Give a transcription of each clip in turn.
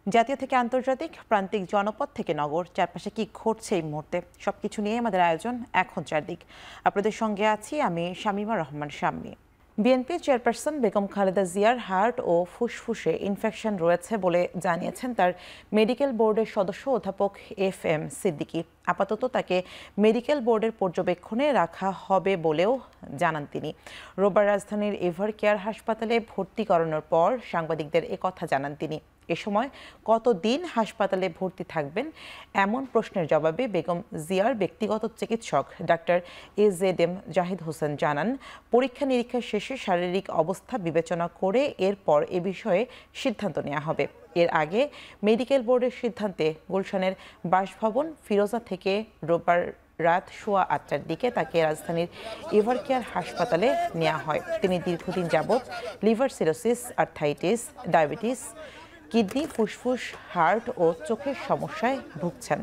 জাতীয় থেকে আন্তর্জাতিক, প্রান্তিক, জনপদ থেকে নগর, চারপাশে কি ঘটছে এই মুহূর্তে সবকিছু নিয়ে আমাদের আয়োজন এখন চারদিক। আপনাদের সঙ্গে আছি আমি শামীমা রহমান শাম্মী। বিএনপি চেয়ারপারসন বেগম খালেদা জিয়ার হার্ট ও ফুসফুসে ইনফেকশন রয়েছে বলে জানিয়েছেন তার মেডিকেল বোর্ডের সদস্য অধ্যাপক FM সিদ্দিকী। আপাতত তাকে মেডিকেল বোর্ডের পর্যবেক্ষণে রাখা হবে বলেও জানান তিনি। রোববার রাজধানীর এভার কেয়ার হাসপাতালে ভর্তি করানোর পর সাংবাদিকদের একথা জানান তিনি। এ সময় কতদিন হাসপাতালে ভর্তি থাকবেন এমন প্রশ্নের জবাবে বেগম জিয়ার ব্যক্তিগত চিকিৎসক ডাক্তার AZM জাহিদ হোসেন জানান, পরীক্ষা নিরীক্ষা শেষে শারীরিক অবস্থা বিবেচনা করে এরপর এ বিষয়ে সিদ্ধান্ত নেওয়া হবে। এর আগে মেডিকেল বোর্ডের সিদ্ধান্তে গুলশানের বাসভবন ফিরোজা থেকে রোববার রাত 8:15টার দিকে তাকে রাজধানীর এভার কেয়ার হাসপাতালে নেওয়া হয়। তিনি দীর্ঘদিন যাবৎ liver cirrhosis, arthritis, diabetes, kidney, ফুসফুস, হার্ট ও চোখের সমস্যায় ভুগছেন।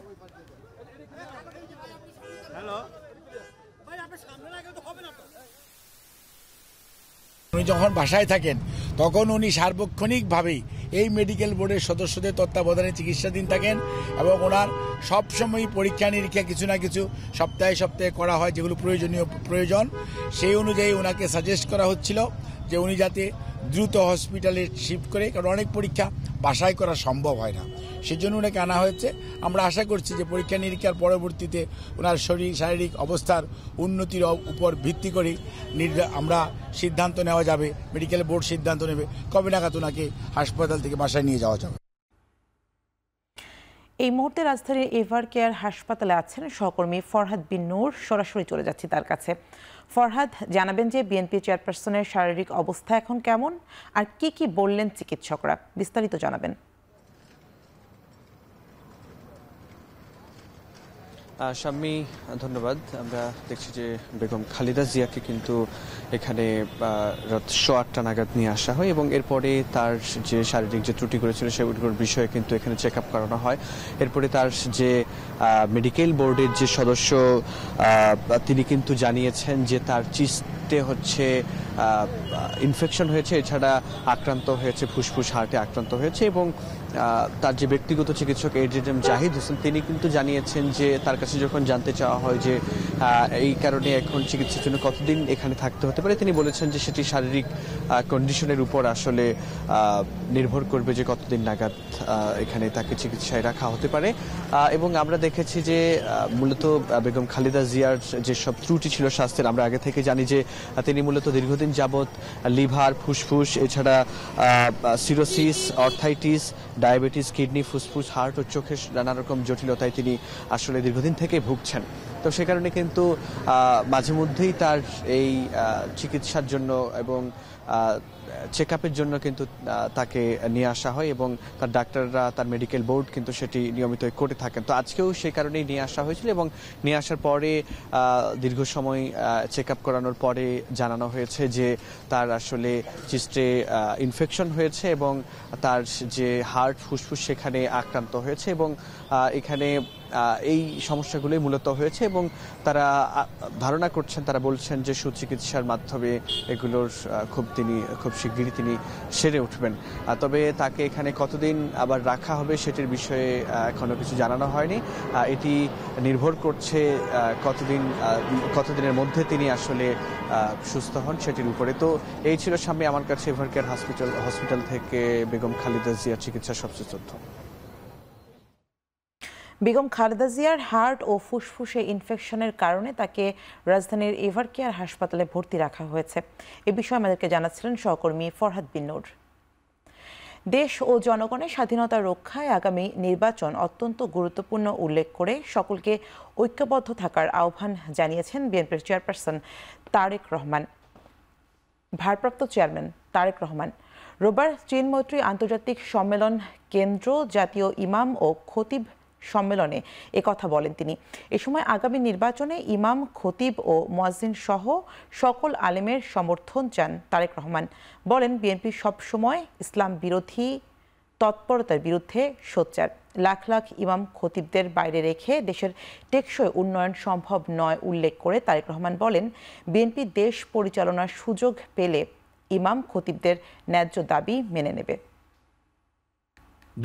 উনি যখন বাসায় থাকেন তখন উনি সার্বক্ষণিকভাবেই এই মেডিকেল বোর্ডের সদস্যদের তত্ত্বাবধানে চিকিৎসাধীন থাকেন এবং ওনার সবসময়ই পরীক্ষা নিরীক্ষা কিছু না কিছু সপ্তাহে সপ্তাহে করা হয়, যেগুলো প্রয়োজন। সেই অনুযায়ী ওনাকে সাজেস্ট করা হচ্ছিল যে উনি যাতে দ্রুত হসপিটালে শিফট করে, কারণ অনেক পরীক্ষা বাসায় করা সম্ভব হয় না, সেজন্য ওনাকে আনা হয়েছে। আমরা আশা করছি যে পরীক্ষা নিরীক্ষার পরবর্তীতে ওনার শারীরিক অবস্থার উন্নতির উপর ভিত্তি করে আমরা সিদ্ধান্ত নেওয়া যাবে, মেডিকেল বোর্ড সিদ্ধান্ত নেবে কবে নাগাদ ওনাকে হাসপাতাল থেকে বাসায় নিয়ে যাওয়া যাবে। এই মুহূর্তে রাজধানীর এভার কেয়ার হাসপাতালে আছেন সহকর্মী ফরহাদ বিন নূর। সরাসরি চলে যাচ্ছি তার কাছে। ফরহাদ, জানাবেন যে বিএনপি চেয়ারপারসনের শারীরিক অবস্থা এখন কেমন আর কি কি বললেন চিকিৎসকরা, বিস্তারিত জানাবেন। শাম্মী, ধন্যবাদ। আমরা দেখছি যে বেগম খালেদা জিয়াকে কিন্তু এখানে রাত 8:15 নাগাদ নিয়ে আসা হয় এবং এরপরে তার যে শারীরিক যে ত্রুটি করেছিল সেগুলোর বিষয়ে কিন্তু এখানে চেক আপ করানো হয়। এরপরে তার যে মেডিকেল বোর্ডের যে সদস্য তিনি কিন্তু জানিয়েছেন যে তার চিস্টে হচ্ছে ইনফেকশন হয়েছে, এছাড়া আক্রান্ত হয়েছে ফুসফুস, হার্টে আক্রান্ত হয়েছে এবং তার যে ব্যক্তিগত চিকিৎসক AZM জাহিদ হোসেন তিনি কিন্তু জানিয়েছেন যে তার কাছে যখন জানতে চাওয়া হয় যে এই কারণে এখন চিকিৎসার জন্য কতদিন এখানে থাকতে হতে পারে, তিনি বলেছেন যে সেটি শারীরিক কন্ডিশনের উপর আসলে নির্ভর করবে যে কতদিন নাগাদ এখানে তাকে চিকিৎসায় রাখা হতে পারে। এবং আমরা দেখেছি যে মূলত বেগম খালেদা জিয়ার যেসব ত্রুটি ছিল স্বাস্থ্যের, আমরা আগে থেকে জানি যে তিনি মূলত দীর্ঘদিন যাবৎ লিভার, ফুসফুস, এছাড়া সিরোসিস, আর্থাইটিস, ডায়াবেটিস, কিডনি, ফুসফুস, হার্ট ও চোখের নানা রকম জটিলতায় তিনি আসলে দীর্ঘদিন থেকে ভুগছেন। তো সে কারণে কিন্তু মাঝে মধ্যেই তার এই চিকিৎসার জন্য এবং চেক আপের জন্য কিন্তু তাকে নিয়ে আসা হয় এবং তার ডাক্তাররা, তার মেডিকেল বোর্ড কিন্তু সেটি নিয়মিত করে থাকেন। তো আজকেও সেই কারণেই নিয়ে আসা হয়েছিল এবং নিয়ে আসার পরে দীর্ঘ সময় চেক আপ করানোর পরে জানানো হয়েছে যে তার আসলে চিস্টে ইনফেকশন হয়েছে এবং তার যে হার্ট, ফুসফুস সেখানে আক্রান্ত হয়েছে এবং এখানে এই সমস্যাগুলোই মূলত হয়েছে এবং তারা ধারণা করছেন, তারা বলছেন যে সুচিকিৎসার মাধ্যমে এগুলোর খুব শিগগিরই তিনি সেরে উঠবেন। তবে তাকে এখানে কতদিন আবার রাখা হবে সেটির বিষয়ে এখনো কিছু জানানো হয়নি। এটি নির্ভর করছে কতদিনের মধ্যে তিনি আসলে সুস্থ হন সেটির উপরে। তো এই ছিল সামনে আমার কাছে এভার কেয়ার হসপিটাল থেকে বেগম খালেদা জিয়ার চিকিৎসার সবচেয়ে তথ্য। বেগম খালেদা জিয়ার হার্ট ও ফুসফুসে ইনফেকশনের কারণে তাকে রাজধানীর এভার কেয়ার হাসপাতালে ভর্তি রাখা হয়েছে। এ বিষয়ে আমাদেরকে জানাচ্ছিলেন সহকর্মী ফরহাদ বিন নূর। দেশ ও জনগণের স্বাধীনতা রক্ষায় আগামী নির্বাচন অত্যন্ত গুরুত্বপূর্ণ উল্লেখ করে সকলকে ঐক্যবদ্ধ থাকার আহ্বান জানিয়েছেন বিএনপির চেয়ারপারসন তারেক রহমান। ভারপ্রাপ্ত চেয়ারম্যান তারেক রহমান রোববার চীন মৈত্রী আন্তর্জাতিক সম্মেলন কেন্দ্র জাতীয় ইমাম ও খতিব সম্মেলনে একথা বলেন তিনি। এ সময় আগামী নির্বাচনে ইমাম, খতিব ও মুয়াজ্জিন সহ সকল আলেমের সমর্থন চান তারেক রহমান। বলেন, বিএনপি সবসময় ইসলাম বিরোধী তৎপরতার বিরুদ্ধে সোচ্চার। লাখ লাখ ইমাম, খতিবদের বাইরে রেখে দেশের টেকসই উন্নয়ন সম্ভব নয় উল্লেখ করে তারেক রহমান বলেন, বিএনপি দেশ পরিচালনার সুযোগ পেলে ইমাম, খতিবদের ন্যায্য দাবি মেনে নেবে।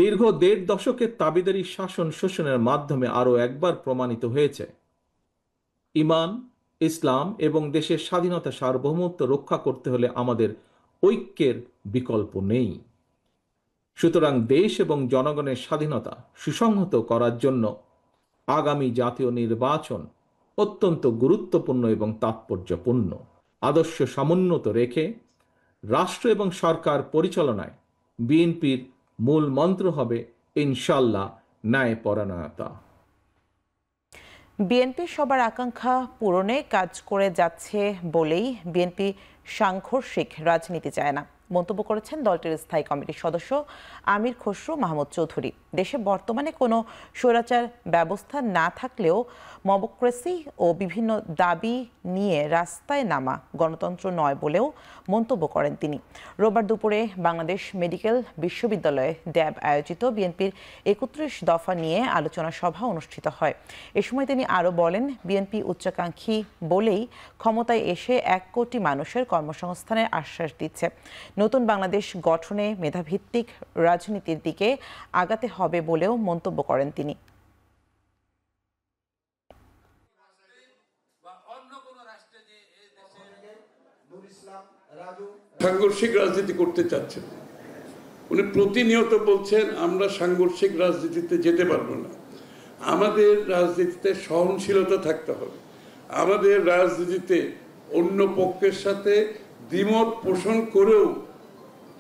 দীর্ঘ ১.৫ দশকের তাবেদারি শাসন শোষণের মাধ্যমে আরও একবার প্রমাণিত হয়েছে ঈমান, ইসলাম এবং দেশের স্বাধীনতা সার্বভৌমত্ব রক্ষা করতে হলে আমাদের ঐক্যের বিকল্প নেই। সুতরাং দেশ এবং জনগণের স্বাধীনতা সুসংহত করার জন্য আগামী জাতীয় নির্বাচন অত্যন্ত গুরুত্বপূর্ণ এবং তাৎপর্যপূর্ণ। আদর্শ সমুন্নত রেখে রাষ্ট্র এবং সরকার পরিচালনায় বিএনপির মূল মন্ত্র হবে ইনশাআল্লাহ ন্যায়পরায়ণতা। বিএনপি সবার আকাঙ্ক্ষা পূরণে কাজ করে যাচ্ছে বলেই বিএনপি সাংঘর্ষিক রাজনীতি চায় না, মন্তব্য করেছেন দলটির স্থায়ী কমিটির সদস্য আমির খসরু মাহমুদ চৌধুরী। দেশে বর্তমানে কোনো স্বৈরাচার ব্যবস্থা না থাকলেও মবক্রেসি ও বিভিন্ন দাবি নিয়ে রাস্তায় নামা গণতন্ত্র নয় বলেও মন্তব্য করেন তিনি। রোববার দুপুরে বাংলাদেশ মেডিকেল বিশ্ববিদ্যালয়ে ড্যাব আয়োজিত বিএনপির ৩১ দফা নিয়ে আলোচনা সভা অনুষ্ঠিত হয়। এ সময় তিনি আরও বলেন, বিএনপি উচ্চাকাঙ্ক্ষী বলেই ক্ষমতায় এসে ১ কোটি মানুষের কর্মসংস্থানের আশ্বাস দিচ্ছে। নতুন বাংলাদেশ গঠনে মেধাভিত্তিক রাজনীতির দিকে আগাতে হবে বলেও মন্তব্য করেন তিনি। সাংঘর্ষিক রাজনীতি করতে চাচ্ছেন, উনি প্রতিনিয়ত বলছেন আমরা সাংঘর্ষিক রাজনীতিতে যেতে পারবো না। আমাদের রাজনীতিতে সহনশীলতা থাকতে হবে, আমাদের রাজনীতিতে অন্য পক্ষের সাথে দ্বিমত পোষণ করেও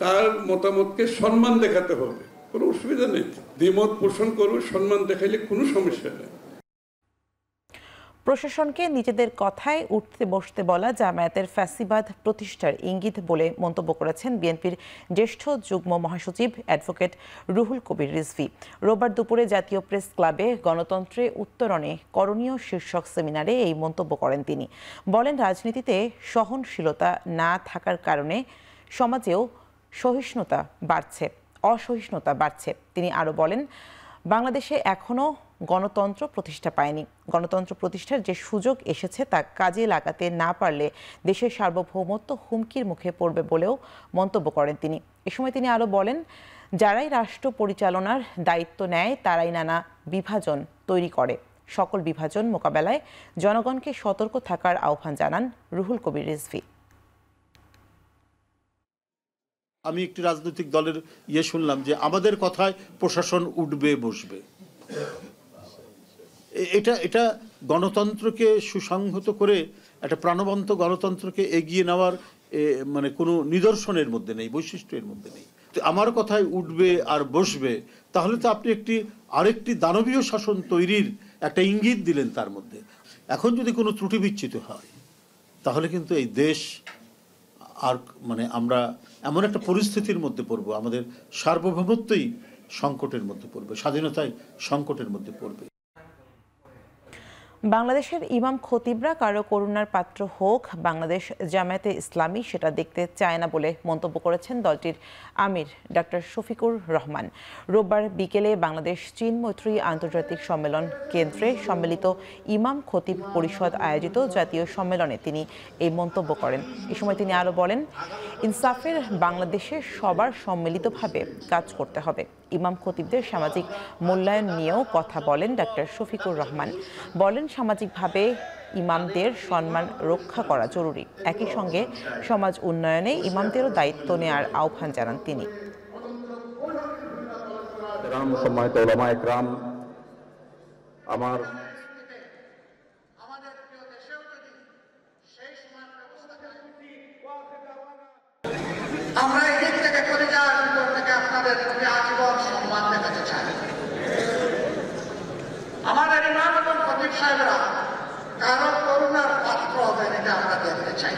তার মতামতকে সম্মান দেখাতে হবে, কোনো অসুবিধা নেই। দ্বিমত পোষণ করেও সম্মান দেখাইলে কোনো সমস্যা নেই। প্রশাসনকে নিজেদের কথায় উঠতে বসতে বলা জামায়াতের ফ্যাসিবাদ প্রতিষ্ঠার ইঙ্গিত বলে মন্তব্য করেছেন বিএনপির জ্যেষ্ঠ যুগ্ম মহাসচিব অ্যাডভোকেট রুহুল কবির রিজভী। রোববার দুপুরে জাতীয় প্রেস ক্লাবে গণতন্ত্রে উত্তরণে করণীয় শীর্ষক সেমিনারে এই মন্তব্য করেন তিনি। বলেন, রাজনীতিতে সহনশীলতা না থাকার কারণে সমাজেও অসহিষ্ণুতা বাড়ছে। তিনি আরও বলেন, বাংলাদেশে এখনও গণতন্ত্র প্রতিষ্ঠা পায়নি। গণতন্ত্র প্রতিষ্ঠার যে সুযোগ এসেছে তা কাজে লাগাতে না পারলে দেশের সার্বভৌমত্ব হুমকির মুখে পড়বে বলেও মন্তব্য করেন তিনি। এ সময় তিনি আরও বলেন, যারাই রাষ্ট্র পরিচালনার দায়িত্ব নেয় তারাই নানা বিভাজন তৈরি করে। সকল বিভাজন মোকাবেলায় জনগণকে সতর্ক থাকার আহ্বান জানান রুহুল কবির রিজভী। আমি একটি রাজনৈতিক দলের শুনলাম যে আমাদের কথায় প্রশাসন উঠবে বসবে। এটা গণতন্ত্রকে সুসংহত করে একটা প্রাণবন্ত গণতন্ত্রকে এগিয়ে নেওয়ার মানে কোনো নিদর্শনের মধ্যে নেই, বৈশিষ্ট্যের মধ্যে নেই। তো আমার কথায় উঠবে আর বসবে, তাহলে তো আপনি আরেকটি দানবীয় শাসন তৈরির একটা ইঙ্গিত দিলেন তার মধ্যে। এখন যদি কোনো ত্রুটি বিচ্যুত হয় তাহলে কিন্তু এই দেশ আর মানে আমরা এমন একটা পরিস্থিতির মধ্যে পড়বো, আমাদের সার্বভৌমত্বই সংকটের মধ্যে পড়বে, স্বাধীনতায় সংকটের মধ্যে পড়বে। বাংলাদেশের ইমাম খতিবরা কারো করুণার পাত্র হোক, বাংলাদেশ জামায়াতে ইসলামী সেটা দেখতে চায় না বলে মন্তব্য করেছেন দলটির আমির ডক্টর শফিকুর রহমান। রোববার বিকেলে বাংলাদেশ চীন মৈত্রী আন্তর্জাতিক সম্মেলন কেন্দ্রে সম্মিলিত ইমাম খতিব পরিষদ আয়োজিত জাতীয় সম্মেলনে তিনি এই মন্তব্য করেন। এ সময় তিনি আরও বলেন, ইনসাফের বাংলাদেশে সবার সম্মিলিতভাবে কাজ করতে হবে। ইমাম খতিবদের সামাজিক মূল্যায়ন নিয়েও কথা বলেন ডক্টর শফিকুর রহমান। বলেন, সামাজিকভাবে ইমামদের সম্মান রক্ষা করা জরুরি। একই সঙ্গে সমাজ উন্নয়নে ইমামদেরও দায়িত্ব নেওয়ার আহ্বান জানান তিনি। আমরা এই দিক থেকে করে যাওয়ার ভিতর থেকে আপনাদের প্রতি আজীবন সম্মান দেখাতে চাই। আমাদের ইমাম এবং খতিব সাহেবরা কারো করুণার পাত্র হবেন, এটা আমরা দেখতে চাই।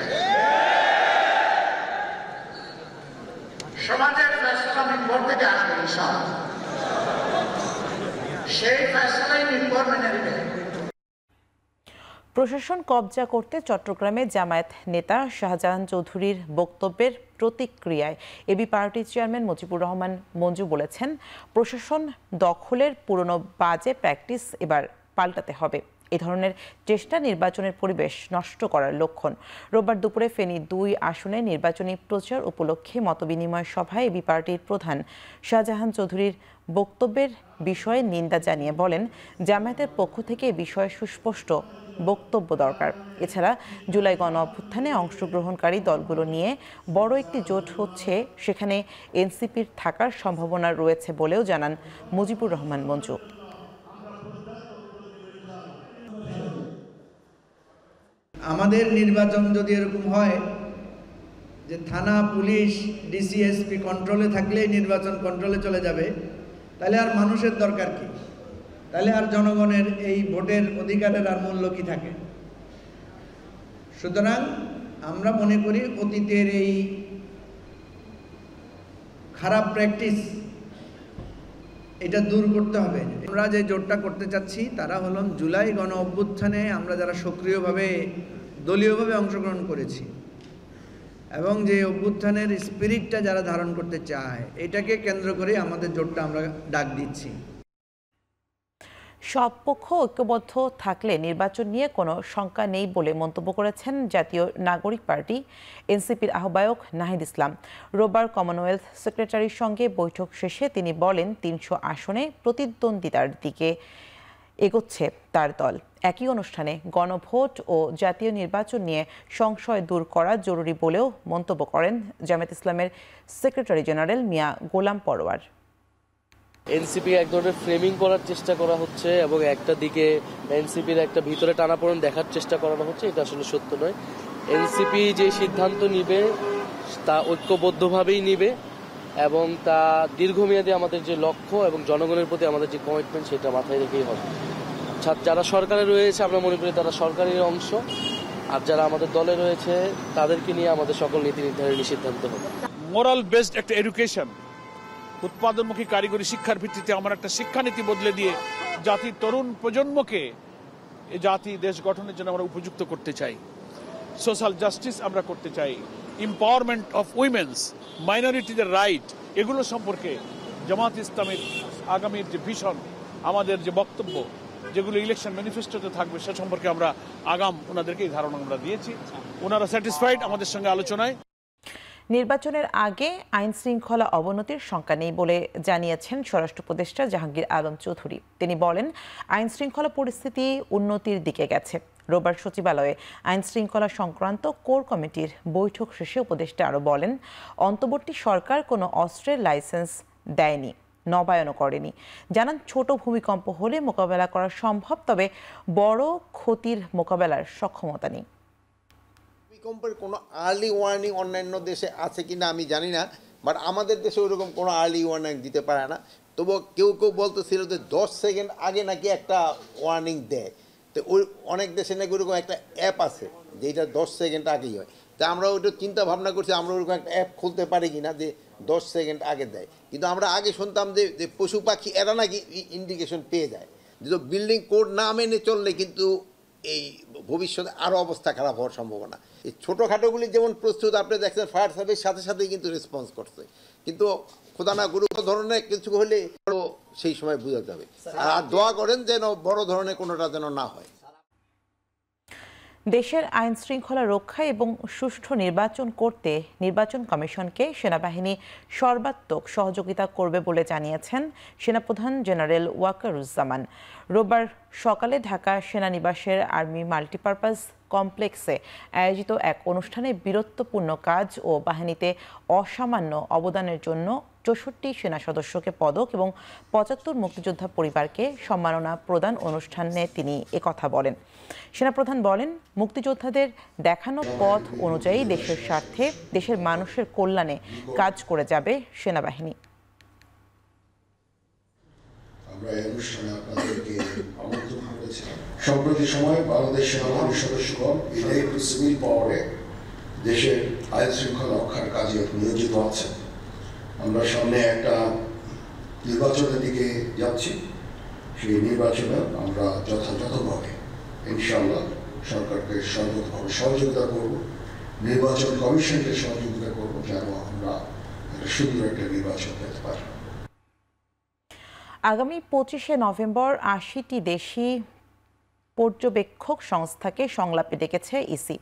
সমাজের ফেসলা মিম্বর থেকে আসবে ইনশাআল্লাহ, সেই ফেসলাই মিম্বর মেনে নেবে। প্রশাসন কবজা করতে চট্টগ্রামে জামায়াত নেতা শাহজাহান চৌধুরীর বক্তব্যের প্রতিক্রিয়ায় এবি পার্টির চেয়ারম্যান মুজিবুর রহমান মঞ্জু বলেছেন, প্রশাসন দখলের পুরনো বাজে প্র্যাকটিস এবার পাল্টাতে হবে। এ ধরনের চেষ্টা নির্বাচনের পরিবেশ নষ্ট করার লক্ষণ। রোববার দুপুরে ফেনী ২ আসনে নির্বাচনী প্রচার উপলক্ষে মতবিনিময় সভায় এবি পার্টির প্রধান শাহজাহান চৌধুরীর বক্তব্যের বিষয়ে নিন্দা জানিয়ে বলেন, জামায়াতের পক্ষ থেকে এ বিষয়ে সুস্পষ্ট বক্তব্য দরকার। এছাড়া জুলাই গণ অভ্যুত্থানে অংশগ্রহণকারী দলগুলো নিয়ে বড় একটি জোট হচ্ছে, সেখানে এনসিপির থাকার সম্ভাবনা রয়েছে বলেও জানান মুজিবুর রহমান মঞ্জু। আমাদের নির্বাচন যদি এরকম হয় যে থানা, পুলিশ, ডিসিএসপি কন্ট্রোলে থাকলেই নির্বাচন কন্ট্রোলে চলে যাবে, তাহলে আর মানুষের দরকার কি? তাহলে আর জনগণের এই ভোটের অধিকারের আর মূল্য কি থাকে? সুতরাং আমরা মনে করি অতীতের এই খারাপ প্র্যাকটিস এটা দূর করতে হবে। আমরা যে জোটটা করতে চাচ্ছি তারা হলাম জুলাই গণ অভ্যুত্থানে আমরা যারা সক্রিয়ভাবে দলীয়ভাবে অংশগ্রহণ করেছি এবং যে অভ্যুত্থানের স্পিরিটটা যারা ধারণ করতে চায়, এটাকে কেন্দ্র করে আমাদের জোটটা আমরা ডাক দিচ্ছি। সব পক্ষ ঐক্যবদ্ধ থাকলে নির্বাচন নিয়ে কোনো শঙ্কা নেই বলে মন্তব্য করেছেন জাতীয় নাগরিক পার্টি এনসিপির আহ্বায়ক নাহিদ ইসলাম। রোববার কমনওয়েলথ সেক্রেটারির সঙ্গে বৈঠক শেষে তিনি বলেন, ৩০০ আসনে প্রতিদ্বন্দ্বিতার দিকে এগোচ্ছে তার দল। একই অনুষ্ঠানে গণভোট ও জাতীয় নির্বাচন নিয়ে সংশয় দূর করা জরুরি বলেও মন্তব্য করেন জামায়াত ইসলামের সেক্রেটারি জেনারেল মিয়া গোলাম পরোয়ার। এনসিপি এক ধরনের ফ্রেমিং করার চেষ্টা করা হচ্ছে এবং একটা দিকে এনসিপির একটা ভিতরে টানাপোড়েন দেখার চেষ্টা করানো হচ্ছে, এটা আসলে সত্য নয়। এনসিপি যে সিদ্ধান্ত নিবে তা ঐক্যবদ্ধভাবেই নিবে এবং তা দীর্ঘমেয়াদী আমাদের যে লক্ষ্য এবং জনগণের প্রতি আমাদের যে কমিটমেন্ট সেটা মাথায় রেখেই হবে। যারা সরকারে রয়েছে আমরা মনে করি তারা সরকারের অংশ, আর যারা আমাদের দলে রয়েছে তাদেরকে নিয়ে আমাদের সকল নীতি নির্ধারণী সিদ্ধান্ত হবে। মোরাল বেসড একটা এডুকেশন, উৎপাদনমুখী কারিগরি শিক্ষার ভিত্তিতে আমরা একটা শিক্ষানীতি বদলে দিয়ে জাতির তরুণ প্রজন্মকে এই জাতি দেশ গঠনের জন্য আমরা উপযুক্ত করতে চাই। সোশ্যাল জাস্টিস আমরা করতে চাই, এম্পাওয়ারমেন্ট অফ উইমেন্স, মাইনরিটিদের রাইট, এগুলো সম্পর্কে জামাত ইসলামের আগামীর যে ভিশন, আমাদের যে বক্তব্য, যেগুলো ইলেকশন ম্যানিফেস্টোতে থাকবে সে সম্পর্কে আমরা ওনাদেরকে এই ধারণা আমরা দিয়েছি। ওনারা স্যাটিসফাইড আমাদের সঙ্গে আলোচনায়। নির্বাচনের আগে আইন শৃঙ্খলা অবনতির শঙ্কা নেই বলে জানিয়েছেন স্বরাষ্ট্র উপদেষ্টা জাহাঙ্গীর আলম চৌধুরী। তিনি বলেন, আইন শৃঙ্খলা পরিস্থিতি উন্নতির দিকে গেছে। রোববার সচিবালয়ে আইন শৃঙ্খলা সংক্রান্ত কোর কমিটির বৈঠক শেষে উপদেষ্টা আরও বলেন, অন্তর্বর্তী সরকার কোনো অস্ত্রের লাইসেন্স দেয়নি, নবায়নও করেনি। জানান, ছোট ভূমিকম্প হলে মোকাবেলা করা সম্ভব, তবে বড় ক্ষতির মোকাবেলার সক্ষমতা নেই। ভূমিকম্পের কোনো আর্লি ওয়ার্নিং অন্যান্য দেশে আছে কিনা আমি জানি না, বাট আমাদের দেশে ওইরকম কোনো আর্লি ওয়ার্নিং দিতে পারে না। তবু কেউ কেউ বলতেছিল যে 10 সেকেন্ড আগে নাকি একটা ওয়ার্নিং দেয়। তো ওই অনেক দেশে নাকি ওরকম একটা অ্যাপ আছে যেটা 10 সেকেন্ড আগেই হয়। তা আমরা ওইটা চিন্তা ভাবনা করছি আমরা ওরকম একটা অ্যাপ খুলতে পারি কিনা যে 10 সেকেন্ড আগে দেয়। কিন্তু আমরা আগে শুনতাম যে পশু পাখি এরা নাকি ইন্ডিকেশন পেয়ে যায়। যে বিল্ডিং কোড না মেনে চললে কিন্তু এই ভবিষ্যতে আরও অবস্থা খারাপ হওয়ার সম্ভাবনা। এই ছোটোখাটোগুলি যেমন প্রস্তুত, আপনি দেখছেন ফায়ার সার্ভিস সাথে সাথেই কিন্তু রেসপন্স করছে, কিন্তু খোদা না গুরুত্ব ধরনের কিছু হলে সেই সময় বোঝা যাবে। আর দোয়া করেন যেন বড় ধরনের কোনোটা যেন না হয়। দেশের আইন শৃঙ্খলা রক্ষা এবং সুষ্ঠু নির্বাচন করতে নির্বাচন কমিশনকে সেনাবাহিনী সর্বাত্মক সহযোগিতা করবে বলে জানিয়েছেন সেনাপ্রধান জেনারেল ওয়াকারুজ্জামান। রোববার সকালে ঢাকা সেনানিবাসের আর্মি মাল্টিপারপাস কমপ্লেক্সে আয়োজিত এক অনুষ্ঠানে বীরত্বপূর্ণ কাজ ও বাহিনীতে অসামান্য অবদানের জন্য 64 সেনা সদস্যকে পদক এবং 75 মুক্তিযোদ্ধা পরিবারকে সম্মাননা প্রদান অনুষ্ঠানে তিনি একথা বলেন। সেনাপ্রধান বলেন, মুক্তিযোদ্ধাদের দেখানো পথ অনুযায়ী দেশের স্বার্থে, দেশের মানুষের কল্যাণে কাজ করে যাবে সেনাবাহিনী। আমরা এই অনুষ্ঠানে আপনাদেরকে আমন্ত্রণ করেছিলাম। সম্প্রতি সময়ে বাংলাদেশ সেনাবাহিনীর সদস্যগণ ইলেকট্রিক সিভিল পাওয়ারে দেশের আইন শৃঙ্খলা রক্ষার কাজে নিয়োজিত আছেন। আমরা সামনে একটা নির্বাচনের দিকে যাচ্ছি, সেই নির্বাচনে আমরা যথাযথভাবে ইনশাআল্লাহ সরকারকে সর্বতভাবে সহযোগিতা করব, নির্বাচন কমিশনকে সহযোগিতা করব, যেন আমরা একটা সুন্দর একটা নির্বাচন পেতে পারি। আগামী 25শে নভেম্বর 80টি দেশি পর্যবেক্ষক সংস্থাকে সংলাপে ডেকেছে ইসি।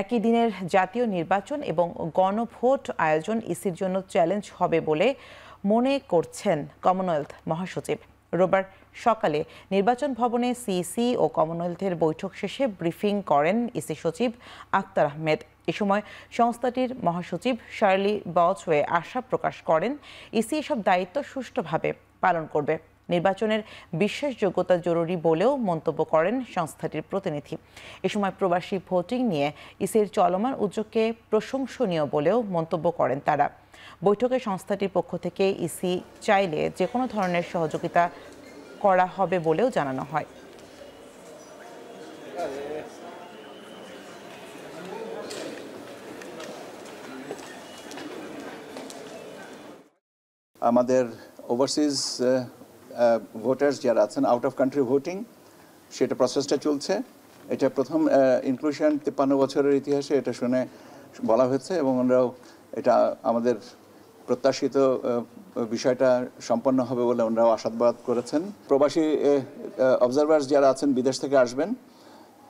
একই দিনের জাতীয় নির্বাচন এবং গণভোট আয়োজন ইসির জন্য চ্যালেঞ্জ হবে বলে মনে করছেন কমনওয়েলথ মহাসচিব। রোববার সকালে নির্বাচন ভবনে সিইসি ও কমনওয়েলথের বৈঠক শেষে ব্রিফিং করেন ইসি সচিব আক্তার আহমেদ। এ সময় সংস্থাটির মহাসচিব শার্লি বলচওয়ে আশা প্রকাশ করেন ইসি এসব দায়িত্ব সুষ্ঠুভাবে পালন করবে। নির্বাচনের বিশ্বাসযোগ্যতা জরুরি বলেও মন্তব্য করেন সংস্থাটির প্রতিনিধি। এ সময় প্রবাসী ভোটিং নিয়ে ইসির চলমান উদ্যোগকে প্রশংসনীয় বলেও মন্তব্য করেন তারা। বৈঠকে সংস্থাটির পক্ষ থেকে ইসি চাইলে যে কোনো ধরনের সহযোগিতা করা হবে বলেও জানানো হয়। আমাদের ওভারসিজ ভোটার্স যারা আছেন, আউট অফ কান্ট্রি ভোটিং, সেটা প্রসেসটা চলছে। এটা প্রথম ইনক্লুশন 53 বছরের ইতিহাসে এটা শুনে বলা হয়েছে এবং ওনারাও এটা আমাদের প্রত্যাশিত বিষয়টা সম্পন্ন হবে বলে ওনারাও আশাবাদ করেছেন। প্রবাসী অবজারভার্স যারা আছেন বিদেশ থেকে আসবেন,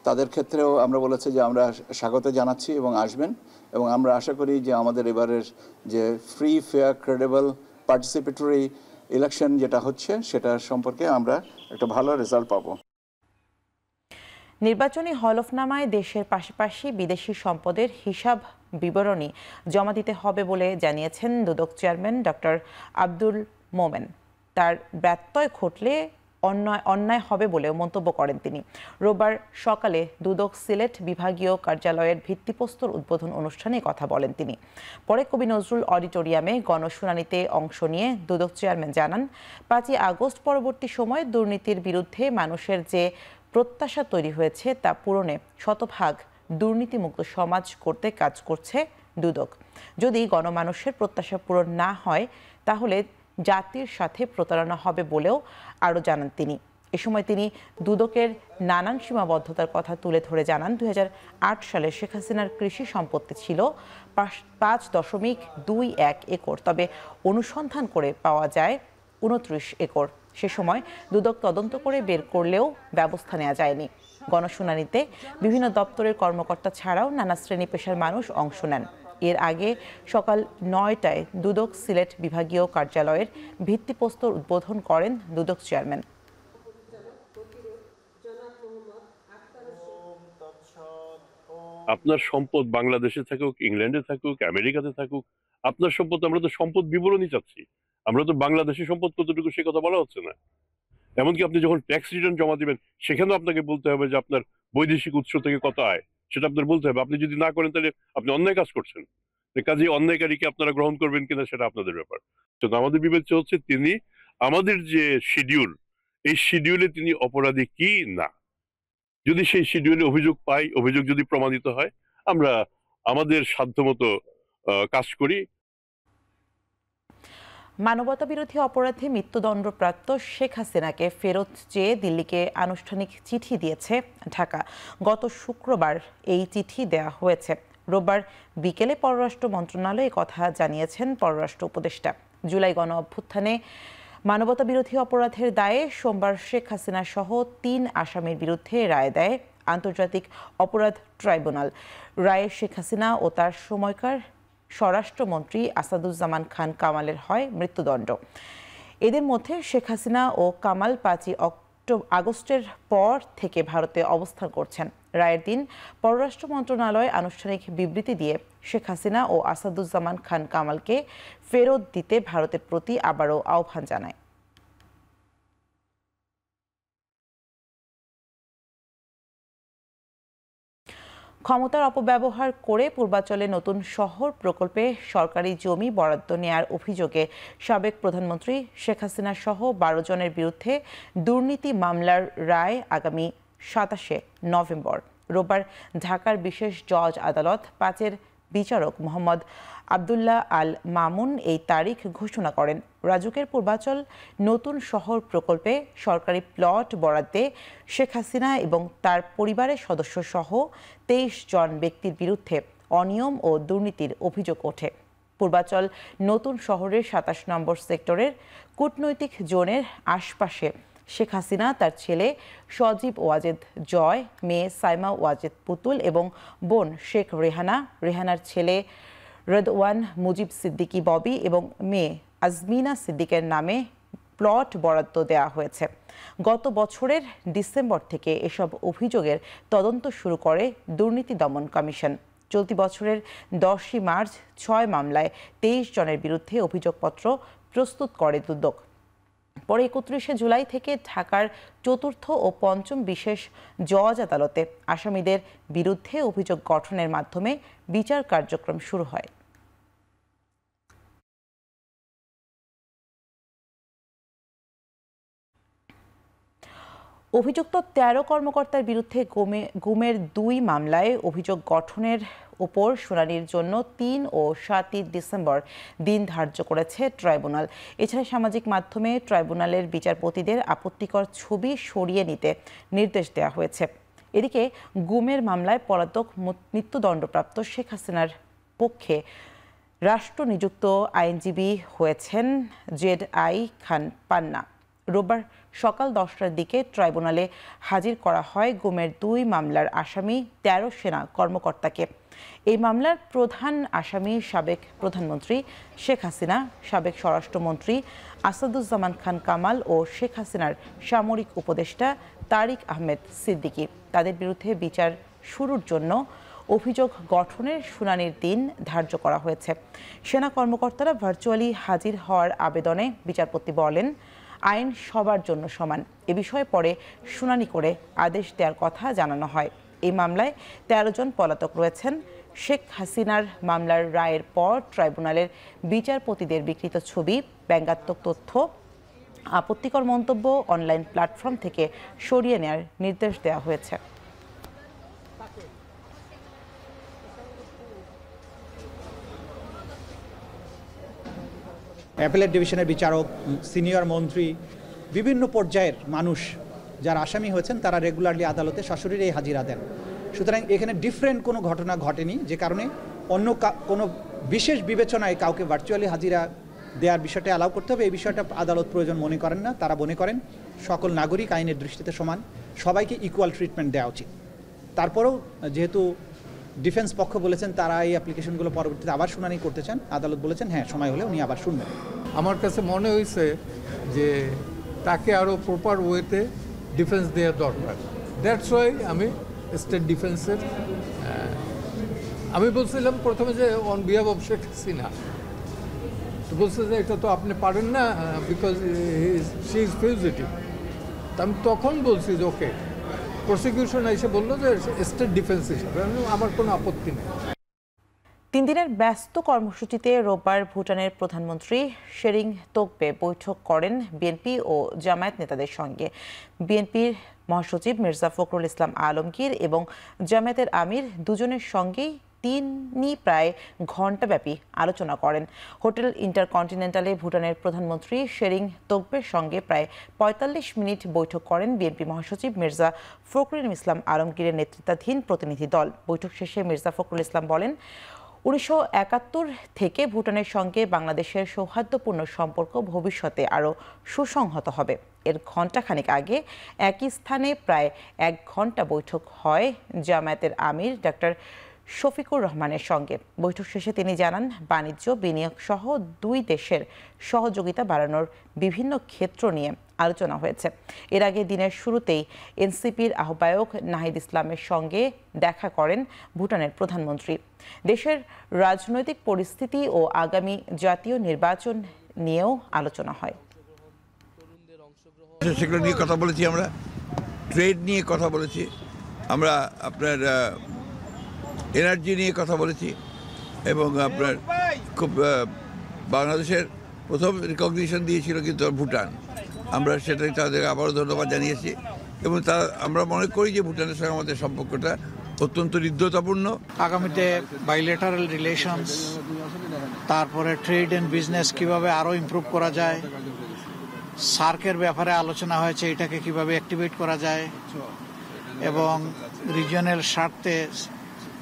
তাদের ক্ষেত্রেও আমরা বলেছি যে আমরা স্বাগত জানাচ্ছি এবং আসবেন, এবং আমরা আশা করি যে আমাদের এবারের যে free, fair, credible, participatory election যেটা হচ্ছে সেটা সম্পর্কে আমরা একটা ভালো রেজাল্ট পাবো। নির্বাচনী হলফনামায় দেশের পাশাপাশি বিদেশি সম্পদের হিসাব বিবরণী জমা দিতে হবে বলে জানিয়েছেন দুদক চেয়ারম্যান ডক্টর আব্দুল মোমেন। তার ব্যত্যয় ঘটলে অন্যায় হবে বলেও মন্তব্য করেন তিনি। রোববার সকালে দুদক সিলেট বিভাগীয় কার্যালয়ের ভিত্তিপ্রস্তর উদ্বোধন অনুষ্ঠানে কথা বলেন তিনি। পরে কবি নজরুল অডিটোরিয়ামে গণশুনানিতে অংশ নিয়ে দুদক চেয়ারম্যান জানান, 5ই আগস্ট পরবর্তী সময়ে দুর্নীতির বিরুদ্ধে মানুষের যে প্রত্যাশা তৈরি হয়েছে তা পূরণে শতভাগ দুর্নীতিমুক্ত সমাজ করতে কাজ করছে দুদক। যদি গণমানুষের প্রত্যাশা পূরণ না হয় তাহলে জাতির সাথে প্রতারণা হবে বলেও আরও জানান তিনি। এ সময় তিনি দুদকের নানান সীমাবদ্ধতার কথা তুলে ধরে জানান, 2008 সালে শেখ হাসিনার কৃষি সম্পত্তি ছিল 5.21 একর, তবে অনুসন্ধান করে পাওয়া যায় 29 একর। সে সময় দুদক তদন্ত করে বের করলেও ব্যবস্থা নেওয়া যায়নি। গণশুনানিতে বিভিন্ন দপ্তরের কর্মকর্তা ছাড়াও নানা শ্রেণী পেশার মানুষ অংশ নেন। এর আগে সকাল 9টায় দুদক সিলেট বিভাগীয় কার্যালয়ের ভিত্তিপ্রস্তর উদ্বোধন করেন দুদক চেয়ারম্যান। আপনার সম্পদ বাংলাদেশে থাকুক, ইংল্যান্ডে থাকুক, আমেরিকাতে থাকুক, আপনার সম্পদ, আমরা তো সম্পদ বিবরণী চাচ্ছি। আমরা তো বাংলাদেশি সম্পদ কতটুকু সে কথা বলা হচ্ছে না। এমনকি আপনি যখন ট্যাক্স রিটার্ন জমা দিবেন সেখানেও আপনাকে বলতে হবে যে আপনার বৈদেশিক উৎস থেকে কত আয়, সেটা আপনার বলতে হবে। আপনি যদি না করেন তাহলে আপনি অন্যায় কাজ করছেন। কাজে অন্যায়কারীকে আপনারা গ্রহণ করবেন কিনা সেটা আপনাদের ব্যাপার। তো আমাদের বিবেচ্য হচ্ছে তিনি আমাদের যে শিডিউল, এই শিডিউলে তিনি অপরাধী কি না। যদি সেই শিডিউলে অভিযোগ পাই, অভিযোগ যদি প্রমাণিত হয়, আমরা আমাদের সাধ্যমতো কাজ করি। মানবতাবিরোধী অপরাধে মৃত্যুদণ্ডপ্রাপ্ত শেখ হাসিনাকে ফেরত চেয়ে দিল্লিকে আনুষ্ঠানিক চিঠি দিয়েছে ঢাকা। গত শুক্রবার এই চিঠি দেয়া হয়েছে। রোববার বিকেলে পররাষ্ট্র মন্ত্রণালয়ে কথা জানিয়েছেন পররাষ্ট্র উপদেষ্টা। জুলাই গণ অভ্যুত্থানে মানবতাবিরোধী অপরাধের দায়ে সোমবার শেখ হাসিনা সহ 3 আসামির বিরুদ্ধে রায় দেয় আন্তর্জাতিক অপরাধ ট্রাইব্যুনাল। রায়ে শেখ হাসিনা ও তার সময়কার স্বরাষ্ট্রমন্ত্রী আসাদুজ্জামান খান কামালের হয় মৃত্যুদণ্ড। এদের মধ্যে শেখ হাসিনা ও কামাল 5ই আগস্টের পর থেকে ভারতে অবস্থান করছেন। রায়ের দিন পররাষ্ট্র মন্ত্রণালয় আনুষ্ঠানিক বিবৃতি দিয়ে শেখ হাসিনা ও আসাদুজ্জামান খান কামালকে ফেরত দিতে ভারতের প্রতি আবারও আহ্বান জানায়। ক্ষমতার অপব্যবহার করে পূর্বাঞ্চলে নতুন শহর প্রকল্পে সরকারি জমি বরাদ্দ নেয়ার অভিযোগে সাবেক প্রধানমন্ত্রী শেখ হাসিনা সহ 12 জনের বিরুদ্ধে দুর্নীতি মামলার রায় আগামী 27শে নভেম্বর। রোববার ঢাকার বিশেষ জজ আদালত 5-এর বিচারক মোহাম্মদ আবদুল্লাহ আল মামুন এই তারিখ ঘোষণা করেন। রাজুকের পূর্বাঞ্চল নতুন শহর প্রকল্পে সরকারি প্লট বরাদ্দে শেখ হাসিনা এবং তার পরিবারের সদস্য সহ 23 জন ব্যক্তির বিরুদ্ধে অনিয়ম ও দুর্নীতির অভিযোগ ওঠে। পূর্বাঞ্চল নতুন শহরের 27 নম্বর সেক্টরের কূটনৈতিক জোনের আশপাশে শেখ হাসিনা, তার ছেলে সজীব ওয়াজেদ জয়, মেয়ে সাইমা ওয়াজেদ পুতুল এবং বোন শেখ রেহানার ছেলে রেদওয়ান মুজিব সিদ্দিকী ববি এবং মেয়ে আজমিনা সিদ্দিকের নামে প্লট বরাদ্দ দেওয়া হয়েছে। গত বছরের ডিসেম্বর থেকে এসব অভিযোগের তদন্ত শুরু করে দুর্নীতি দমন কমিশন। চলতি বছরের 10 মার্চ 6 মামলায় 23 জনের বিরুদ্ধে অভিযোগপত্র প্রস্তুত করে দুদক। পরে 31 জুলাই থেকে ঢাকার 4র্থ ও 5ম বিশেষ জজ আদালতে আসামিদের বিরুদ্ধে অভিযোগ গঠনের মাধ্যমে বিচার কার্যক্রম শুরু হয়। অভিযুক্ত 13 কর্মকর্তার বিরুদ্ধে গুমের 2 মামলায় অভিযোগ গঠনের উপর শুনানির জন্য 3 ও 7 ডিসেম্বর দিন ধার্য করেছে ট্রাইব্যুনাল। এছাড়া সামাজিক মাধ্যমে ট্রাইব্যুনালের বিচারপতিদের আপত্তিকর ছবি সরিয়ে নিতে নির্দেশ দেওয়া হয়েছে। এদিকে গুমের মামলায় পলাতক মৃত্যুদণ্ডপ্রাপ্ত শেখ হাসিনার পক্ষে রাষ্ট্র নিযুক্ত আইনজীবী হয়েছেন জেড.আই খান পান্না। রোববার সকাল 10টার দিকে ট্রাইব্যুনালে হাজির করা হয় গুমের 2 মামলার আসামি 13 সেনা কর্মকর্তাকে। এই মামলার প্রধান আসামি সাবেক প্রধানমন্ত্রী শেখ হাসিনা, সাবেক স্বরাষ্ট্রমন্ত্রী আসাদুজ্জামান খান কামাল ও শেখ হাসিনার সামরিক উপদেষ্টা তারিক আহমেদ সিদ্দিকী। তাদের বিরুদ্ধে বিচার শুরুর জন্য অভিযোগ গঠনের শুনানির দিন ধার্য করা হয়েছে। সেনা কর্মকর্তারা ভার্চুয়ালি হাজির হওয়ার আবেদনে বিচারপতি বলেন, আইন সবার জন্য সমান। এ বিষয়ে পরে শুনানি করে আদেশ দেওয়ার কথা জানানো হয়। এই মামলায় 13 জন পলাতক রয়েছেন। শেখ হাসিনার মামলার রায়ের পর ট্রাইব্যুনালের বিচারপতিদের বিকৃত ছবি, ব্যঙ্গাত্মক তথ্য, আপত্তিকর মন্তব্য অনলাইন প্ল্যাটফর্ম থেকে সরিয়ে নেওয়ার নির্দেশ দেওয়া হয়েছে। অ্যাপেলেট ডিভিশনের বিচারক, সিনিয়র মন্ত্রী, বিভিন্ন পর্যায়ের মানুষ যারা আসামি হয়েছেন তারা রেগুলারলি আদালতে সশরীরে হাজিরা দেন। সুতরাং এখানে ডিফারেন্ট কোনো ঘটনা ঘটেনি, যে কারণে অন্য কোনো বিশেষ বিবেচনায় কাউকে ভার্চুয়ালি হাজিরা দেওয়ার বিষয়টা অ্যালাউ করতে হবে, এই বিষয়টা আদালত প্রয়োজন মনে করেন না। তারা মনে করেন সকল নাগরিক আইনের দৃষ্টিতে সমান, সবাইকে ইকুয়াল ট্রিটমেন্ট দেওয়া উচিত। তারপরেও যেহেতু ডিফেন্স পক্ষ বলেছেন তারা এই অ্যাপ্লিকেশনগুলো পরবর্তীতে আবার শুনানি করতে চান, আদালত বলেছেন হ্যাঁ সময় হলে উনি আবার শুনবেন। আমার কাছে মনে হয়েছে যে তাকে আরও প্রপার ওয়েতে ডিফেন্স দেওয়া দরকার। দ্যাটস ওয়াই আমি স্টেট ডিফেন্সের আমি বলছিলাম প্রথমে যে on behalf of Sheikh Hasina, তো বলছে যে এটা তো আপনি পারেন না বিকজ শি ইজ ফিউজিটিভ। আমি তখন বলছি যে ওকে, প্রসিকিউশন এসে বললো যে স্টেট ডিফেন্স হিসাবে আমার কোনো আপত্তি নেই। 3 দিনের ব্যস্ত কর্মসূচিতে রোববার ভুটানের প্রধানমন্ত্রী শেরিং তোগবে বৈঠক করেন বিএনপি ও জামায়াত নেতাদের সঙ্গে। বিএনপির মহাসচিব মির্জা ফখরুল ইসলাম আলমগীর এবং জামায়াতের আমির দুজনের সঙ্গেই তিনি প্রায় ঘণ্টাব্যাপী আলোচনা করেন। হোটেল ইন্টারকন্টিনেন্টালে ভুটানের প্রধানমন্ত্রী শেরিং তোগবের সঙ্গে প্রায় 45 মিনিট বৈঠক করেন বিএনপি মহাসচিব মির্জা ফখরুল ইসলাম আলমগীরের নেতৃত্বাধীন প্রতিনিধি দল। বৈঠক শেষে মির্জা ফখরুল ইসলাম বলেন, 1971 থেকে ভুটানের সঙ্গে বাংলাদেশের সৌহার্দ্যপূর্ণ সম্পর্ক ভবিষ্যতে আরও সুসংহত হবে। এর ঘণ্টাখানেক আগে একই স্থানে প্রায় 1 ঘণ্টা বৈঠক হয় জামায়াতের আমির ডক্টর শফিকুর রহমানের সঙ্গে। বৈঠক শেষে তিনি জানান, বাণিজ্য, বিনিয়োগ সহ 2 দেশের সহযোগিতা বাড়ানোর বিভিন্ন ক্ষেত্র নিয়ে আলোচনা হয়েছে। এর আগে দিনের শুরুতেই এনসিপির আহ্বায়ক নাহিদ ইসলামের সঙ্গে দেখা করেন ভুটানের প্রধানমন্ত্রী। দেশের রাজনৈতিক পরিস্থিতি ও আগামী জাতীয় নির্বাচন নিয়েও আলোচনা হয়। সেগুলো নিয়ে কথা বলেছি, আমরা ট্রেড নিয়ে কথা বলেছি, আমরা আপনার এনার্জি নিয়ে কথা বলেছি এবং আপনার খুব বাংলাদেশের প্রথম রিকগনিশন দিয়েছিল কিন্তু ভুটান, আমরা সেটাই তাদের আবারও ধন্যবাদ জানিয়েছি এবং আমরা মনে করি যে ভুটানের সঙ্গে আমাদের সম্পর্কটা অত্যন্ত হৃদ্যতাপূর্ণ। আগামীতে বাইলেটারাল রিলেশনস, তারপরে ট্রেড অ্যান্ড বিজনেস কিভাবে আরও ইমপ্রুভ করা যায়, সার্কের ব্যাপারে আলোচনা হয়েছে, এটাকে কিভাবে অ্যাক্টিভেট করা যায় এবং রিজিয়নের স্বার্থে,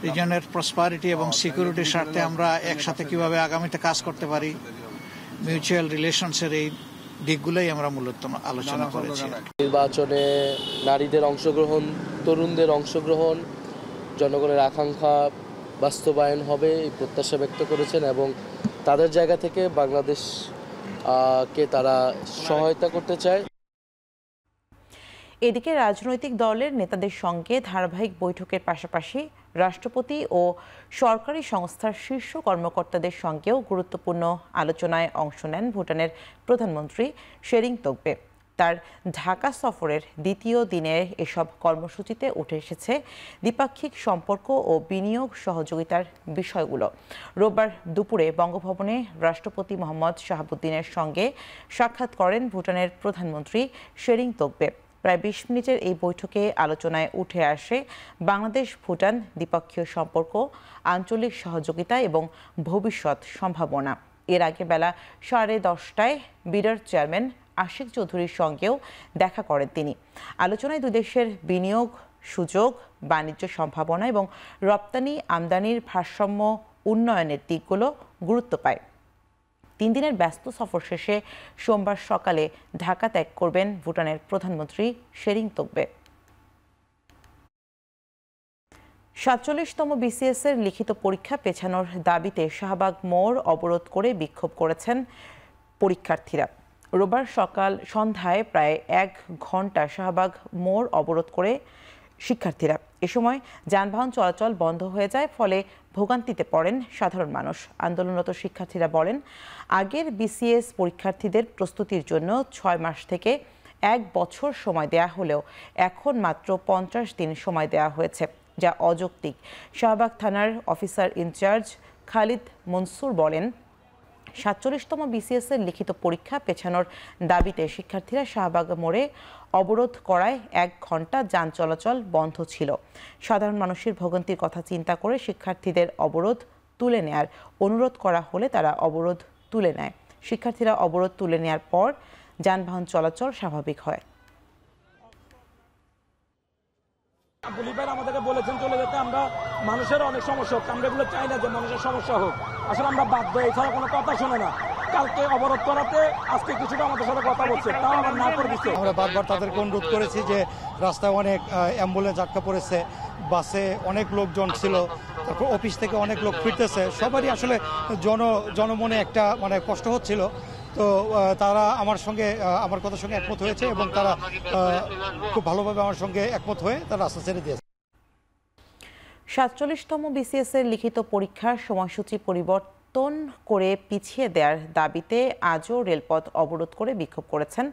রিজিয়নের প্রসপারিটি এবং সিকিউরিটির স্বার্থে আমরা একসাথে কিভাবে আগামীতে কাজ করতে পারি, মিউচুয়াল রিলেশনসের এই দিকগুলোই আমরা মূলত আলোচনা করেছি। নির্বাচনে নারীদের অংশগ্রহণ, তরুণদের অংশগ্রহণ, জনগণের আকাঙ্ক্ষা বাস্তবায়ন হবে এই প্রত্যাশা ব্যক্ত করেছেন এবং তাদের জায়গা থেকে বাংলাদেশকে তারা সহায়তা করতে চায়। এদিকে রাজনৈতিক দলের নেতাদের সঙ্গে ধারাবাহিক বৈঠকের পাশাপাশি রাষ্ট্রপতি ও সরকারি সংস্থার শীর্ষ কর্মকর্তাদের সঙ্গেও গুরুত্বপূর্ণ আলোচনায় অংশ নেন ভুটানের প্রধানমন্ত্রী শেরিং তোগবে। তার ঢাকা সফরের দ্বিতীয় দিনে এসব কর্মসূচিতে উঠে এসেছে দ্বিপাক্ষিক সম্পর্ক ও বিনিয়োগ সহযোগিতার বিষয়গুলো। রোববার দুপুরে বঙ্গভবনে রাষ্ট্রপতি মোহাম্মদ শাহাবুদ্দিনের সঙ্গে সাক্ষাৎ করেন ভুটানের প্রধানমন্ত্রী শেরিং তোগবে। প্রায় ২০ মিনিটের এই বৈঠকে আলোচনায় উঠে আসে বাংলাদেশ ভুটান দ্বিপক্ষীয় সম্পর্ক, আঞ্চলিক সহযোগিতা এবং ভবিষ্যৎ সম্ভাবনা। এর আগে বেলা 10:30টায় বিডার চেয়ারম্যান আশিক চৌধুরীর সঙ্গেও দেখা করেন তিনি। আলোচনায় দুই দেশের বিনিয়োগ সুযোগ, বাণিজ্য সম্ভাবনা এবং রপ্তানি আমদানির ভারসাম্য উন্নয়নের দিকগুলো গুরুত্ব পায়। 3 দিনের ব্যস্ত সফর শেষে সোমবার সকালে ঢাকা ত্যাগ করবেন ভুটানের প্রধানমন্ত্রী শেরিং তোগবে। 47তম BCS এর লিখিত পরীক্ষা পেছানোর দাবিতে শাহবাগ মোড় অবরোধ করে বিক্ষোভ করেছেন পরীক্ষার্থীরা। রোববার সন্ধ্যায় প্রায় 1 ঘন্টা শাহবাগ মোড় অবরোধ করে শিক্ষার্থীরা। এ সময় যানবাহন চলাচল বন্ধ হয়ে যায়, ফলে ভোগান্তিতে পড়েন সাধারণ মানুষ। আন্দোলনরত শিক্ষার্থীরা বলেন, আগের BCS পরীক্ষার্থীদের প্রস্তুতির জন্য 6 মাস থেকে 1 বছর সময় দেয়া হলেও এখন মাত্র 50 দিন সময় দেয়া হয়েছে, যা অযৌক্তিক। শাহবাগ থানার অফিসার ইনচার্জ খালিদ মনসুর বলেন, 47তম BCS এর লিখিত পরীক্ষা পেছানোর দাবিতে শিক্ষার্থীরা শাহবাগ মোড়ে অবরোধ করায় 1 ঘন্টা যান চলাচল বন্ধ ছিল। সাধারণ মানুষের ভোগান্তির কথা চিন্তা করে শিক্ষার্থীদের অবরোধ তুলে নেয়ার অনুরোধ করা হলে তারা অবরোধ তুলে নেয়। শিক্ষার্থীরা অবরোধ তুলে নেয়ার পর যানবাহন চলাচল স্বাভাবিক হয়। পুলিশ আমাদেরকে বলেছেন চলে যেতে, আমরা মানুষের অনেক সমস্যা হচ্ছে, আমরা এগুলো চাই না যে মানুষের সমস্যা হোক, আসলে আমরা বাধ্য, এছাড়া কোনো কথা শোনে না। কালকে অবরোধ করাতে আজকে কিছুটা আমাদের সাথে কথা বলছে, তাও আমরা না করে দিচ্ছি। আমরা বারবার তাদেরকে অনুরোধ করেছি যে রাস্তায় অনেক অ্যাম্বুলেন্স আটকা পড়েছে, বাসে অনেক লোকজন ছিল, তারপর অফিস থেকে অনেক লোক ফিরতেছে, সবারই আসলে জনমনে একটা কষ্ট হচ্ছিল। তো তারা আমার কথার সঙ্গে একমত হয়েছে এবং তারা খুব ভালোভাবে আমার সঙ্গে একমত হয়ে তারা রাস্তা ছেড়ে দিয়েছে। 47তম BCS এর লিখিত পরীক্ষার সময়সূচি পরিবর্তন করে পিছিয়ে দেওয়ার দাবিতে আজও রেলপথ অবরোধ করে বিক্ষোভ করেছেন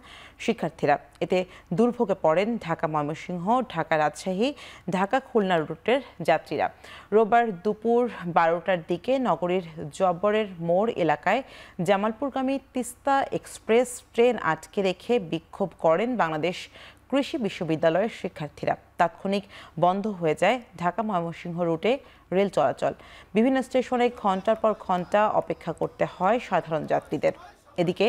শিক্ষার্থীরা। এতে দুর্ভোগে পড়েন ঢাকা ময়মনসিংহ, ঢাকা রাজশাহী, ঢাকা খুলনা রুটের যাত্রীরা। রোববার দুপুর 12টার দিকে নগরীর জব্বরের মোড় এলাকায় জামালপুরগামী তিস্তা এক্সপ্রেস ট্রেন আটকে রেখে বিক্ষোভ করেন বাংলাদেশ কৃষি বিশ্ববিদ্যালয়ের শিক্ষার্থীরা। তাৎক্ষণিক বন্ধ হয়ে যায় ঢাকা ময়মনসিংহ রুটে রেল চলাচল। বিভিন্ন স্টেশনে ঘন্টার পর ঘন্টা অপেক্ষা করতে হয় সাধারণ যাত্রীদের। এদিকে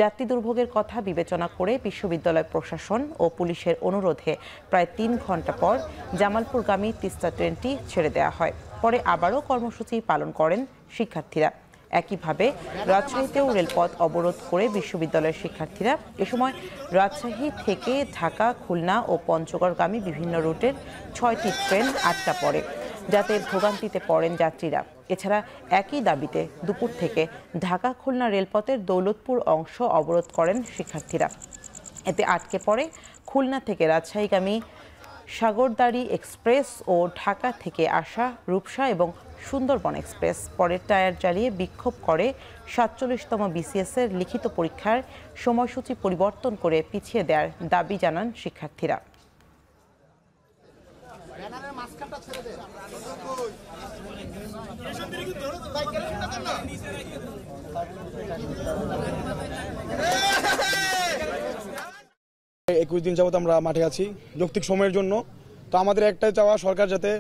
যাত্রী দুর্ভোগের কথা বিবেচনা করে বিশ্ববিদ্যালয় প্রশাসন ও পুলিশের অনুরোধে প্রায় 3 ঘন্টা পর জামালপুরগামী তিস্তা ট্রেনটি ছেড়ে দেওয়া হয়। পরে আবারও কর্মসূচি পালন করেন শিক্ষার্থীরা। একইভাবে রাজশাহীতেও রেলপথ অবরোধ করে বিশ্ববিদ্যালয়ের শিক্ষার্থীরা। এ সময় রাজশাহী থেকে ঢাকা, খুলনা ও পঞ্চগড়গামী বিভিন্ন রুটের 6টি ট্রেন আটকা পড়ে, যাতে ভোগান্তিতে পড়েন যাত্রীরা। এছাড়া একই দাবিতে দুপুর থেকে ঢাকা খুলনা রেলপথের দৌলতপুর অংশ অবরোধ করেন শিক্ষার্থীরা। এতে আটকে পড়ে খুলনা থেকে রাজশাহীগামী সাগরদাড়ি এক্সপ্রেস ও ঢাকা থেকে আসা রূপসা এবং সুন্দরবন এক্সপ্রেস। পরে টায়ার জ্বালিয়ে বিক্ষোভ করে 47তম BCS এর লিখিত পরীক্ষার সময়সূচি পরিবর্তন করে পিছিয়ে দেওয়ার দাবি জানান শিক্ষার্থীরা। একুশ দিন যাবত আমরা মাঠে আছি যৌক্তিক সময়ের জন্য। তো আমাদের একটাই চাওয়া, সরকার যাতে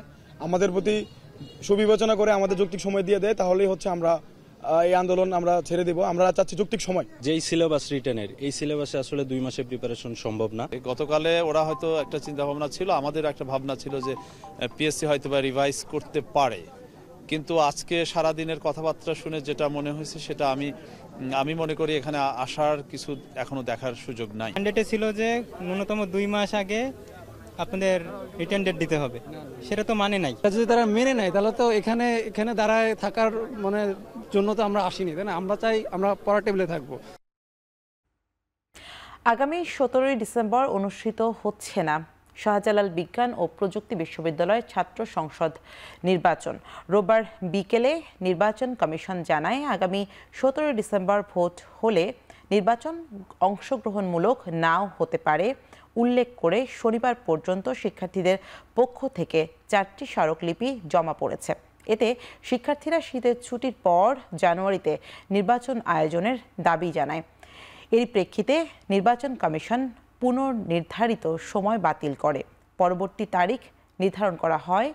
আমাদের প্রতি সুবিবেচনা করে আমাদের যৌক্তিক সময় দিয়ে দেয়, তাহলেই হচ্ছে আমরা এই আন্দোলন আমরা ছেড়ে দেব। আমরা চাচ্ছি যৌক্তিক সময়। যেই সিলেবাস রিটেনের, এই সিলেবাসে আসলে 2 মাসের প্রিপারেশন সম্ভব না। গতকালে ওরা হয়তো একটা চিন্তা ভাবনা ছিল, আমাদের একটা ভাবনা ছিল যে পিএসসি হয়তো বা রিভাইজ করতে পারে, কিন্তু আজকে সারাদিনের কথাবার্তা শুনে যেটা মনে হয়েছে সেটা আমি মনে করি এখানে আসার কিছু এখনো দেখার সুযোগ নাই। ম্যান্ডেটে ছিল যে ন্যূনতম 2 মাস আগে আপনাদের রিটার্ন ডেট দিতে হবে, সেটা তো মানে নাই। যদি তারা মেনে নেয় তাহলে তো এখানে দাঁড়ায় থাকার জন্য তো আমরা আসিনি, তাই না? আমরা চাই আমরা পড়া টেবিলে থাকবো। আগামী 17 ডিসেম্বর অনুষ্ঠিত হচ্ছে না শাহজালাল বিজ্ঞান ও প্রযুক্তি বিশ্ববিদ্যালয়ের ছাত্র সংসদ নির্বাচন। রোববার বিকেলে নির্বাচন কমিশন জানায় আগামী 17 ডিসেম্বর ভোট হলে নির্বাচন অংশগ্রহণমূলক নাও হতে পারে। উল্লেখ করে শনিবার পর্যন্ত শিক্ষার্থীদের পক্ষ থেকে 4টি স্মারকলিপি জমা পড়েছে। এতে শিক্ষার্থীরা শীতের ছুটির পর জানুয়ারিতে নির্বাচন আয়োজনের দাবি জানায়। এর প্রেক্ষিতে নির্বাচন কমিশন পুনর্নির্ধারিত সময় বাতিল করে। পরবর্তী তারিখ নির্ধারণ করা হয়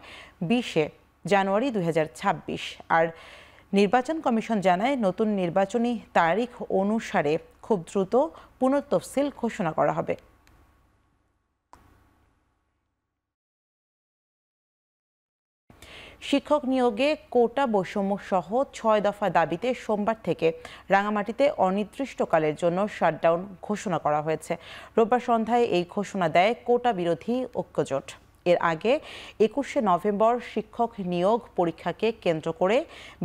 20 জানুয়ারি 2026। আর নির্বাচন কমিশন জানায় নতুন নির্বাচনী তারিখ অনুসারে খুব দ্রুত পুনঃতফসিল ঘোষণা করা হবে। শিক্ষক নিয়োগে কোটা বৈষম্য সহ 6 দফা দাবিতে সোমবার থেকে রাঙামাটিতে অনির্দিষ্টকালের জন্য শাটডাউন ঘোষণা করা হয়েছে। রোববার সন্ধ্যায় এই ঘোষণা দেয় কোটা বিরোধী ঐক্যজোট। এর আগে 21 নভেম্বর শিক্ষক নিয়োগ পরীক্ষাকে কেন্দ্র করে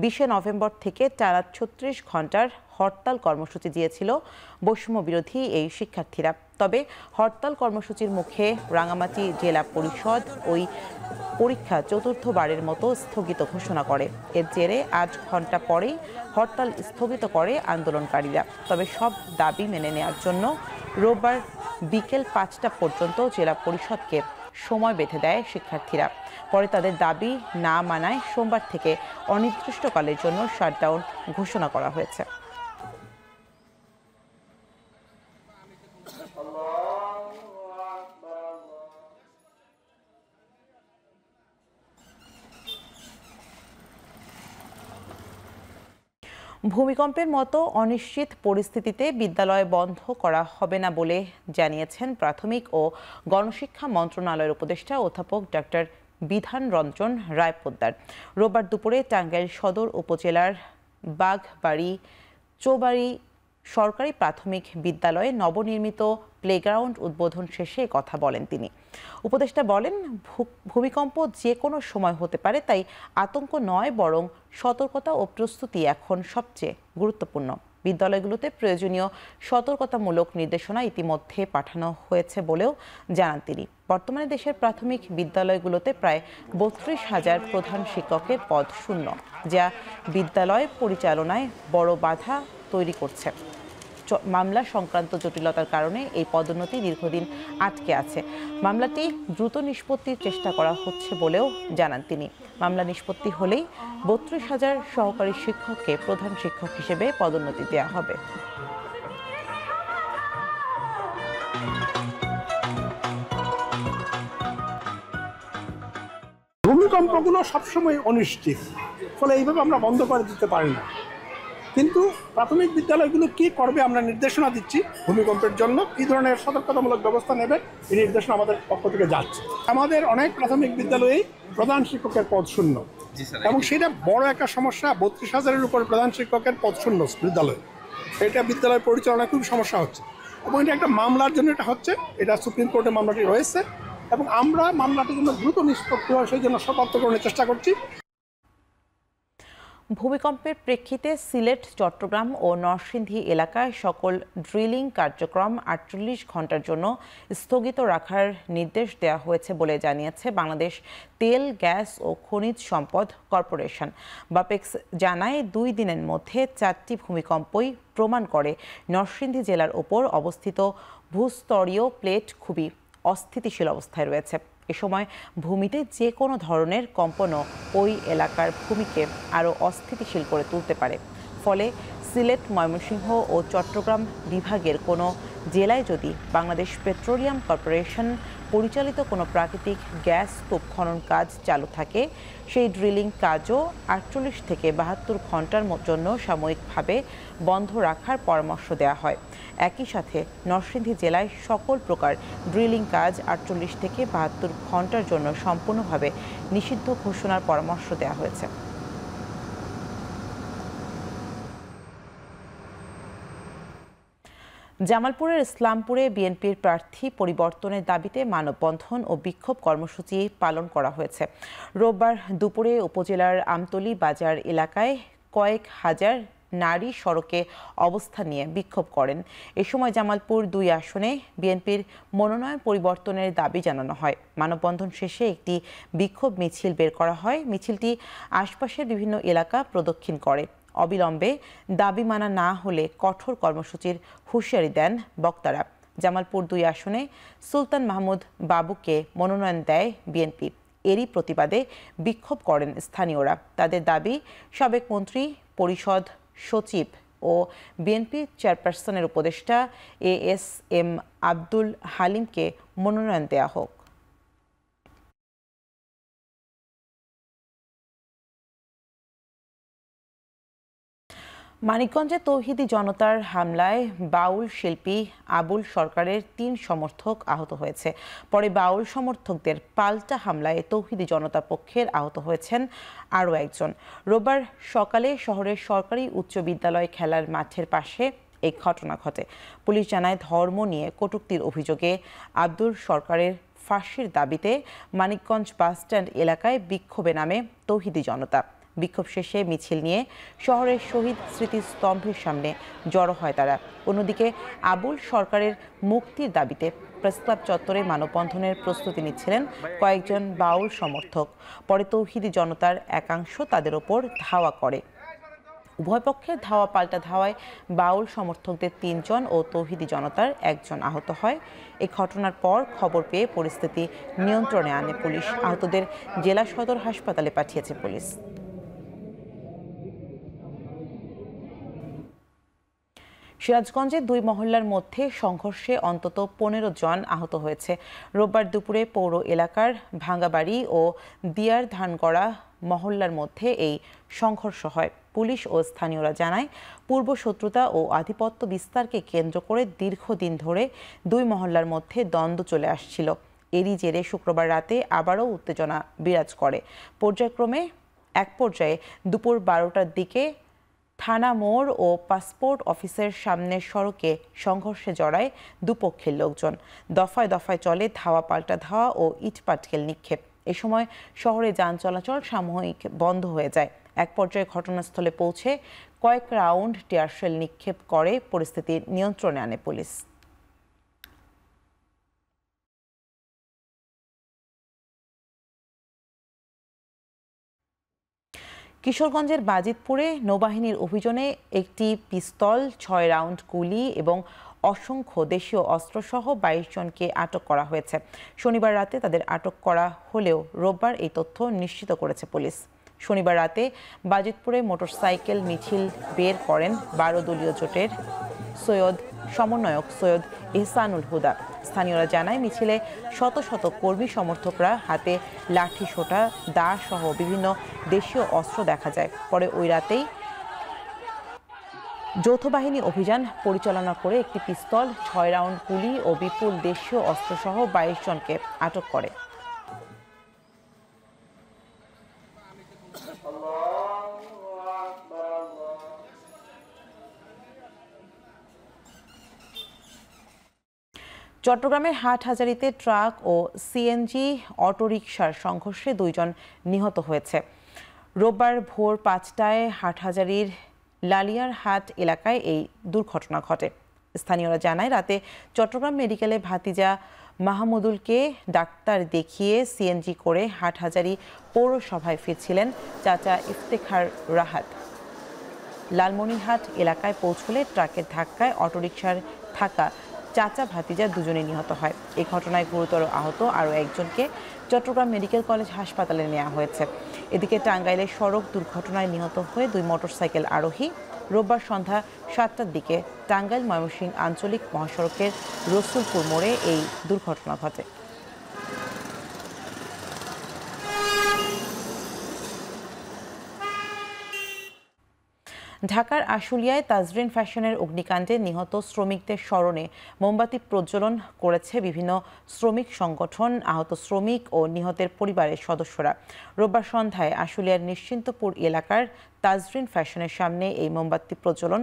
20 নভেম্বর থেকে টানা 36 ঘন্টার হরতাল কর্মসূচি দিয়েছিল বৈষম্য বিরোধী এই শিক্ষার্থীরা। তবে হরতাল কর্মসূচির মুখে রাঙামাটি জেলা পরিষদ ওই পরীক্ষা চতুর্থবারের মতো স্থগিত ঘোষণা করে। এর জেরে 8 ঘন্টা পরেই হরতাল স্থগিত করে আন্দোলনকারীরা। তবে সব দাবি মেনে নেওয়ার জন্য রোববার বিকেল 5টা পর্যন্ত জেলা পরিষদকে সময় বেঁধে দেয় শিক্ষার্থীরা। পরে তাদের দাবি না মানায় সোমবার থেকে অনির্দিষ্টকালের জন্য শাটডাউন ঘোষণা করা হয়েছে। ভূমিকম্পের মতো অনিশ্চিত পরিস্থিতিতে বিদ্যালয় বন্ধ করা হবে না বলে জানিয়েছেন প্রাথমিক ও গণশিক্ষা মন্ত্রণালয়ের উপদেষ্টা অধ্যাপক ডক্টর বিধান রঞ্জন রায় পোদ্দার। রোববার দুপুরে টাঙ্গাইল সদর উপজেলার বাঘবাড়ি চৌবাড়ি সরকারি প্রাথমিক বিদ্যালয়ে নবনির্মিত প্লেগ্রাউন্ড উদ্বোধন শেষে কথা বলেন তিনি। উপদেষ্টা বলেন, ভূমিকম্প যে কোনো সময় হতে পারে, তাই আতঙ্ক নয় বরং সতর্কতা ও প্রস্তুতি এখন সবচেয়ে গুরুত্বপূর্ণ। বিদ্যালয়গুলোতে প্রয়োজনীয় সতর্কতামূলক নির্দেশনা ইতিমধ্যে পাঠানো হয়েছে বলেও জানান তিনি। বর্তমানে দেশের প্রাথমিক বিদ্যালয়গুলোতে প্রায় 32,000 প্রধান শিক্ষকের পদ শূন্য, যা বিদ্যালয় পরিচালনায় বড় বাধা তৈরি করছে। মামলা সংক্রান্ত জটিলতার কারণে এই পদোন্নতি দীর্ঘদিন আটকে আছে। মামলাটি দ্রুত নিষ্পত্তির চেষ্টা করা হচ্ছে বলেও জানান তিনি। মামলা নিষ্পত্তি হলেই 32,000 সহকারী শিক্ষককে প্রধান শিক্ষক হিসেবে পদোন্নতি দেওয়া হবে। ভূমিকম্পগুলো সবসময় অনিশ্চিত, ফলে এইভাবে আমরা বন্ধ করে দিতে পারি না। কিন্তু প্রাথমিক বিদ্যালয়গুলো কি করবে আমরা নির্দেশনা দিচ্ছি, ভূমিকম্পের জন্য কী ধরনের সতর্কতামূলক ব্যবস্থা নেবে এই নির্দেশনা আমাদের পক্ষ থেকে যাচ্ছে। আমাদের অনেক প্রাথমিক বিদ্যালয়েই প্রধান শিক্ষকের পদ শূন্য, এবং সেটা বড় একটা সমস্যা। 32,000-এর উপর প্রধান শিক্ষকের পদ শূন্য বিদ্যালয়, এটা বিদ্যালয় পরিচালনায় খুব সমস্যা হচ্ছে, এবং এটা একটা মামলার জন্য এটা হচ্ছে। এটা সুপ্রিম কোর্টে মামলাটি রয়েছে, এবং আমরা মামলাটির জন্য দ্রুত নিষ্পত্তি হয় সেই জন্য সতর্ককরণের চেষ্টা করছি। ভূমিকম্পের প্রেক্ষিতে সিলেট, চট্টগ্রাম ও নরসিংদী এলাকায় সকল ড্রিলিং কার্যক্রম 48 ঘন্টার জন্য স্থগিত রাখার নির্দেশ দেওয়া হয়েছে বলে জানিয়েছে বাংলাদেশ তেল, গ্যাস ও খনিজ সম্পদ কর্পোরেশন। বাপেক্স জানায় 2 দিনের মধ্যে 4টি ভূমিকম্পই প্রমাণ করে নরসিংদী জেলার ওপর অবস্থিত ভূস্তরীয় প্লেট খুবই অস্থিতিশীল অবস্থায় রয়েছে। এ সময় ভূমিতে যে কোনো ধরনের কম্পনও ওই এলাকার ভূমিকে আরও অস্থিতিশীল করে তুলতে পারে। ফলে সিলেট, ময়মনসিংহ ও চট্টগ্রাম বিভাগের কোনো জেলায় যদি বাংলাদেশ পেট্রোলিয়াম কর্পোরেশন পরিচালিত কোনো প্রাকৃতিক গ্যাস কূপ খনন কাজ চালু থাকে, সেই ড্রিলিং কাজও 48 থেকে 72 ঘন্টার জন্য সাময়িকভাবে বন্ধ রাখার পরামর্শ দেওয়া হয়। একই সাথে নরসিংদী জেলায় সকল প্রকার ড্রিলিং কাজ 48 থেকে 72 ঘন্টার জন্য সম্পূর্ণভাবে নিষিদ্ধ ঘোষণার পরামর্শ দেওয়া হয়েছে। জামালপুরের ইসলামপুরে বিএনপির প্রার্থী পরিবর্তনের দাবিতে মানববন্ধন ও বিক্ষোভ কর্মসূচি পালন করা হয়েছে। রোববার দুপুরে উপজেলার আমতলী বাজার এলাকায় কয়েক হাজার নারী সড়কে অবস্থান নিয়ে বিক্ষোভ করেন। এ সময় জামালপুর 2 আসনে বিএনপির মনোনয়ন পরিবর্তনের দাবি জানানো হয়। মানববন্ধন শেষে একটি বিক্ষোভ মিছিল বের করা হয়। মিছিলটি আশপাশের বিভিন্ন এলাকা প্রদক্ষিণ করে। অবিলম্বে দাবি মানা না হলে কঠোর কর্মসূচির হুঁশিয়ারি দেন বক্তারা। জামালপুর 2 আসনে সুলতান মাহমুদ বাবুকে মনোনয়ন দেয় বিএনপি। এরই প্রতিবাদে বিক্ষোভ করেন স্থানীয়রা। তাদের দাবি, সাবেক মন্ত্রী, পরিষদ সচিব ও বিএনপি চেয়ারপারসনের উপদেষ্টা ASM আব্দুল হালিমকে মনোনয়ন দেয়া হোক। মানিকগঞ্জে তৌহিদি জনতার হামলায় বাউল শিল্পী আবুল সরকারের 3 সমর্থক আহত হয়েছে। পরে বাউল সমর্থকদের পাল্টা হামলায় তৌহিদি জনতা পক্ষের আহত হয়েছেন আরও একজন। রোববার সকালে শহরের সরকারি উচ্চ বিদ্যালয় খেলার মাঠের পাশে এই ঘটনা ঘটে। পুলিশ জানায়, ধর্ম নিয়ে কটূক্তির অভিযোগে আব্দুল সরকারের ফাঁসির দাবিতে মানিকগঞ্জ বাসস্ট্যান্ড এলাকায় বিক্ষোভে নামে তৌহিদি জনতা। বিক্ষোভ শেষে মিছিল নিয়ে শহরের শহীদ স্মৃতিস্তম্ভের সামনে জড়ো হয় তারা। অন্যদিকে আবুল সরকারের মুক্তির দাবিতে প্রেসক্লাব চত্বরে মানববন্ধনের প্রস্তুতি নিচ্ছিলেন কয়েকজন বাউল সমর্থক। পরে তৌহিদি জনতার একাংশ তাদের ওপর ধাওয়া করে। উভয় পক্ষের ধাওয়া পাল্টা ধাওয়ায় বাউল সমর্থকদের 3 জন ও তৌহিদি জনতার 1 জন আহত হয়। এই ঘটনার পর খবর পেয়ে পরিস্থিতি নিয়ন্ত্রণে আনে পুলিশ। আহতদের জেলা সদর হাসপাতালে পাঠিয়েছে পুলিশ। সিরাজগঞ্জে 2 মহল্লার মধ্যে সংঘর্ষে অন্তত 15 জন আহত হয়েছে। রোববার দুপুরে পৌর এলাকার ভাঙ্গাবাড়ি ও দিয়ার ধানগড়া মহল্লার মধ্যে এই সংঘর্ষ হয়। পুলিশ ও স্থানীয়রা জানায়, পূর্ব শত্রুতা ও আধিপত্য বিস্তারকে কেন্দ্র করে দীর্ঘদিন ধরে 2 মহল্লার মধ্যে দ্বন্দ্ব চলে আসছিল। এরই জেরে শুক্রবার রাতে আবারও উত্তেজনা বিরাজ করে। পর্যায়ক্রমে এক পর্যায়ে দুপুর 12টার দিকে থানা মোড় ও পাসপোর্ট অফিসের সামনের সড়কে সংঘর্ষে জড়ায় দুপক্ষের লোকজন। দফায় দফায় চলে ধাওয়া পাল্টা ধাওয়া ও ইটপাটকেল নিক্ষেপ। এ সময় শহরে যান চলাচল সাময়িক বন্ধ হয়ে যায়। এক পর্যায়ে ঘটনাস্থলে পৌঁছে কয়েক রাউন্ড টিয়ারশেল নিক্ষেপ করে পরিস্থিতি নিয়ন্ত্রণে আনে পুলিশ। কিশোরগঞ্জের বাজিতপুরে নৌবাহিনীর অভিযানে একটি পিস্তল, 6 রাউন্ড গুলি এবং অসংখ্য দেশীয় অস্ত্রসহ 22 জনকে আটক করা হয়েছে। শনিবার রাতে তাদের আটক করা হলেও রোববার এই তথ্য নিশ্চিত করেছে পুলিশ। শনিবার রাতে বাজিতপুরে মোটরসাইকেল মিছিল বের করেন 12 দলীয় জোটের সমন্বয়ক সৈয়দ এহসানুল হুদা। স্থানীয়রা জানায়, মিছিলে শত শত কর্মী সমর্থকরা হাতে লাঠি, সোঁটা, দা সহ বিভিন্ন দেশীয় অস্ত্র দেখা যায়। পরে ওই রাতেই যৌথ বাহিনী অভিযান পরিচালনা করে একটি পিস্তল, 6 রাউন্ড গুলি ও বিপুল দেশীয় অস্ত্রসহ 22 জনকে আটক করে। চট্টগ্রামের হাটহাজারীতে ট্রাক ও সিএনজি অটোরিকশার সংঘর্ষে 2 জন নিহত হয়েছে। রোববার ভোর 5টায় হাটহাজারীর লালিয়ার হাট এলাকায় এই দুর্ঘটনা ঘটে। স্থানীয়রা জানায়, রাতে চট্টগ্রাম মেডিকেলে ভাতিজা মাহমুদুলকে ডাক্তার দেখিয়ে সিএনজি করে হাটহাজারী পৌরসভায় ফিরছিলেন চাচা ইফতেখার রাহাত। লালমনিরহাট এলাকায় পৌঁছলে ট্রাকের ধাক্কায় অটোরিকশার থাকা চাচা ভাতিজা দুজনে নিহত হয়। এই ঘটনায় গুরুতর আহত আরও একজনকে চট্টগ্রাম মেডিকেল কলেজ হাসপাতালে নেওয়া হয়েছে। এদিকে টাঙ্গাইলের সড়ক দুর্ঘটনায় নিহত হয়ে 2 মোটরসাইকেল আরোহী। রোববার সন্ধ্যা 7টার দিকে টাঙ্গাইল ময়মনসিংহ আঞ্চলিক মহাসড়কের রসুলপুর মোড়ে এই দুর্ঘটনা ঘটে। ঢাকার আশুলিয়ায় তাজরিন ফ্যাশনের অগ্নিকাণ্ডে নিহত শ্রমিকদের স্মরণে মোমবাতি প্রজ্বলন করেছে বিভিন্ন শ্রমিক সংগঠন, আহত শ্রমিক ও নিহতের পরিবারের সদস্যরা। রোববার সন্ধ্যায় আশুলিয়ার নিশ্চিন্তপুর এলাকার তাজরিন ফ্যাশনের সামনে এই মোমবাতি প্রজ্বলন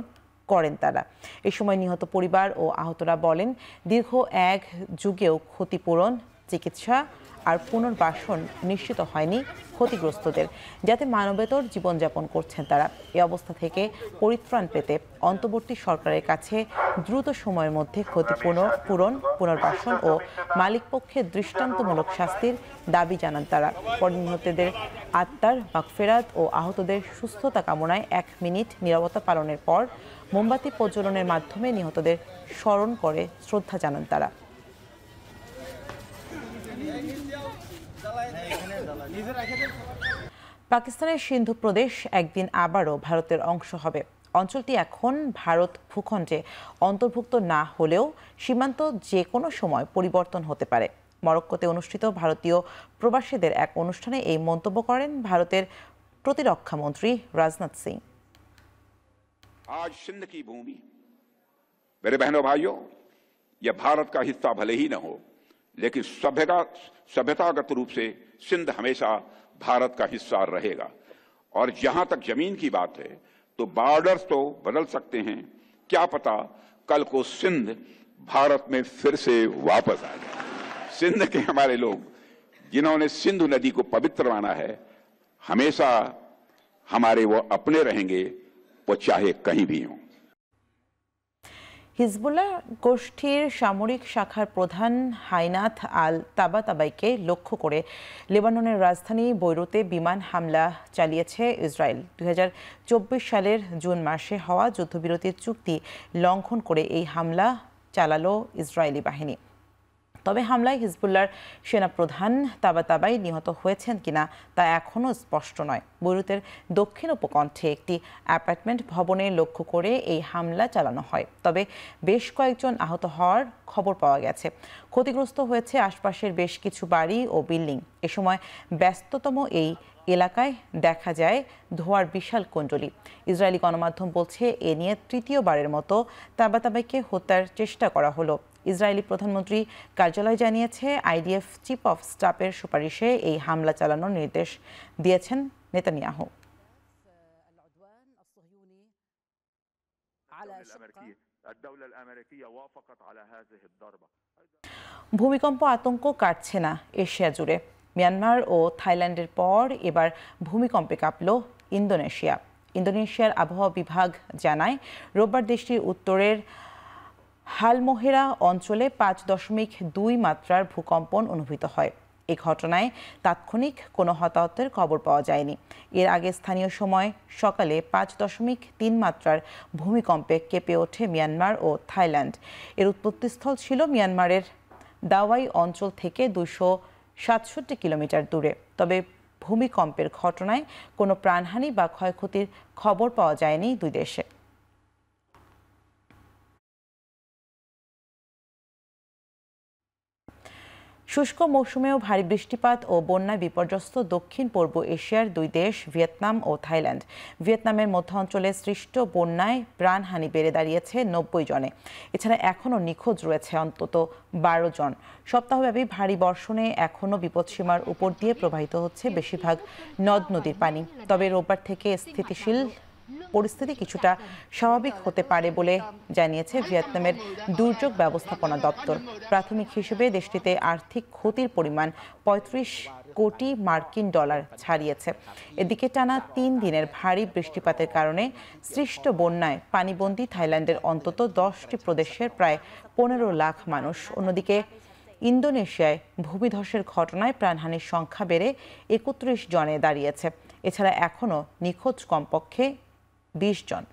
করেন তারা। এ সময় নিহত পরিবার ও আহতরা বলেন, দীর্ঘ এক যুগেও ক্ষতিপূরণ, চিকিৎসা আর পুনর্বাসন নিশ্চিত হয়নি ক্ষতিগ্রস্তদের, যাতে মানবেতর জীবনযাপন করছেন তারা। এ অবস্থা থেকে পরিত্রাণ পেতে অন্তর্বর্তী সরকারের কাছে দ্রুত সময়ের মধ্যে ক্ষতিপূরণ, পুনর্বাসন ও মালিকপক্ষের দৃষ্টান্তমূলক শাস্তির দাবি জানান তারা। পরে নিহতদের আত্মার মাগফিরাত ও আহতদের সুস্থতা কামনায় 1 মিনিট নীরবতা পালনের পর মোমবাতি প্রজ্বলনের মাধ্যমে নিহতদের স্মরণ করে শ্রদ্ধা জানান তারা। পাকিস্তানের সিন্ধু প্রদেশ একদিন আবারও ভারতের অংশ হবে। অঞ্চলটি এখন ভারত ভূখণ্ডে অন্তর্ভুক্ত না হলেও সীমান্ত যে কোনো সময় পরিবর্তন হতে পারে। মরক্কোতে অনুষ্ঠিত ভারতীয় প্রবাসীদের এক অনুষ্ঠানে এই মন্তব্য করেন ভারতের প্রতিরক্ষা মন্ত্রী রাজনাথ সিং। आज सिंध की भूमि, मेरे बहनों भाइयों, यह भारत का हिस्सा भले ही न हो, लेकिन सभ्यतागत रूप से सिंध हमेशा भारत का हिस्सा रहेगा। और जहां तक जमीन की बात है तो बॉर्डर्स तो बदल सकते हैं, क्या पता कल को सिंध भारत में फिर से वापस आ जाए। सिंध के हमारे लोग जिन्होंने सिंधु नदी को पवित्र माना है, हमेशा हमारे वो अपने रहेंगे, वो चाहे कहीं भी हों। হিজবুল্লাহ গোষ্ঠীর সামরিক শাখার প্রধান হাইনাত আল তাবাতাবাইকে লক্ষ্য করে লেবাননের রাজধানী বৈরুতে বিমান হামলা চালিয়েছে ইসরায়েল। 2024 সালের জুন মাসে হওয়া যুদ্ধবিরতির চুক্তি লঙ্ঘন করে এই হামলা চালালো ইসরায়েলি বাহিনী। তবে হামলায় হিজবুল্লাহর সেনাপ্রধান তাবাতাবাই নিহত হয়েছেন কিনা তা এখনও স্পষ্ট নয়। বৈরুতের দক্ষিণ উপকণ্ঠে একটি অ্যাপার্টমেন্ট ভবনে লক্ষ্য করে এই হামলা চালানো হয়। তবে বেশ কয়েকজন আহত হওয়ার খবর পাওয়া গেছে। ক্ষতিগ্রস্ত হয়েছে আশপাশের বেশ কিছু বাড়ি ও বিল্ডিং। এ সময় ব্যস্ততম এই এলাকায় দেখা যায় ধোঁয়ার বিশাল কুণ্ডলী। ইসরায়েলি গণমাধ্যম বলছে, এ নিয়ে তৃতীয়বারের মতো তাবাতাবাইকে হত্যার চেষ্টা করা হলো। ইসরায়েলি প্রধানমন্ত্রী কার্যালয় জানিয়েছে, আইডিএফ চিফ অফ স্টাফের সুপারিশে এই হামলা চালানোর নির্দেশ দিয়েছেন নেতানিয়াহু। ভূমিকম্প আতঙ্ক কাটছে না এশিয়া জুড়ে। মিয়ানমার ও থাইল্যান্ডের পর এবার ভূমিকম্পে কাঁপল ইন্দোনেশিয়া। ইন্দোনেশিয়ার আবহাওয়া বিভাগ জানায়, রোববার দেশটির উত্তরের হালমোহেরা অঞ্চলে 5.2 মাত্রার ভূকম্পন অনুভূত হয়। এই ঘটনায় তাৎক্ষণিক কোনো হতাহতের খবর পাওয়া যায়নি। এর আগে স্থানীয় সময় সকালে 5.3 মাত্রার ভূমিকম্পে কেঁপে ওঠে মিয়ানমার ও থাইল্যান্ড। এর উৎপত্তিস্থল ছিল মিয়ানমারের দাওয়াই অঞ্চল থেকে 267 কিলোমিটার দূরে। তবে ভূমিকম্পের ঘটনায় কোনো প্রাণহানি বা ক্ষয়ক্ষতির খবর পাওয়া যায়নি দুই দেশে। শুষ্ক মৌসুমেও ভারী বৃষ্টিপাত ও বন্যায় বিপর্যস্ত দক্ষিণ পূর্ব এশিয়ার দুই দেশ ভিয়েতনাম ও থাইল্যান্ড। ভিয়েতনামের মধ্যাঞ্চলে সৃষ্ট বন্যায় প্রাণহানি বেড়ে দাঁড়িয়েছে 90 জনে। এছাড়া এখনও নিখোঁজ রয়েছে অন্তত 12 জন। সপ্তাহব্যাপী ভারী বর্ষণে এখনও বিপদসীমার উপর দিয়ে প্রবাহিত হচ্ছে বেশিরভাগ নদ নদীর পানি। তবে রোববার থেকে স্থিতিশীল পরিস্থিতি কিছুটা স্বাভাবিক হতে পারে বলে জানিয়েছে ভিয়েতনামের দুর্যোগ ব্যবস্থাপনা দপ্তর। প্রাথমিক হিসেবে দেশটিতে আর্থিক ক্ষতির পরিমাণ 35 কোটি মার্কিন ডলার ছাড়িয়েছে। এদিকে টানা 3 দিনের ভারী বৃষ্টিপাতের কারণে সৃষ্ট বন্যায় পানিবন্দী থাইল্যান্ডের অন্তত 10টি প্রদেশের প্রায় 15 লাখ মানুষ। অন্যদিকে ইন্দোনেশিয়ায় ভূমিধসের ঘটনায় প্রাণহানির সংখ্যা বেড়ে 31 জনে দাঁড়িয়েছে। এছাড়া এখনও নিখোঁজ কমপক্ষে 20 জন।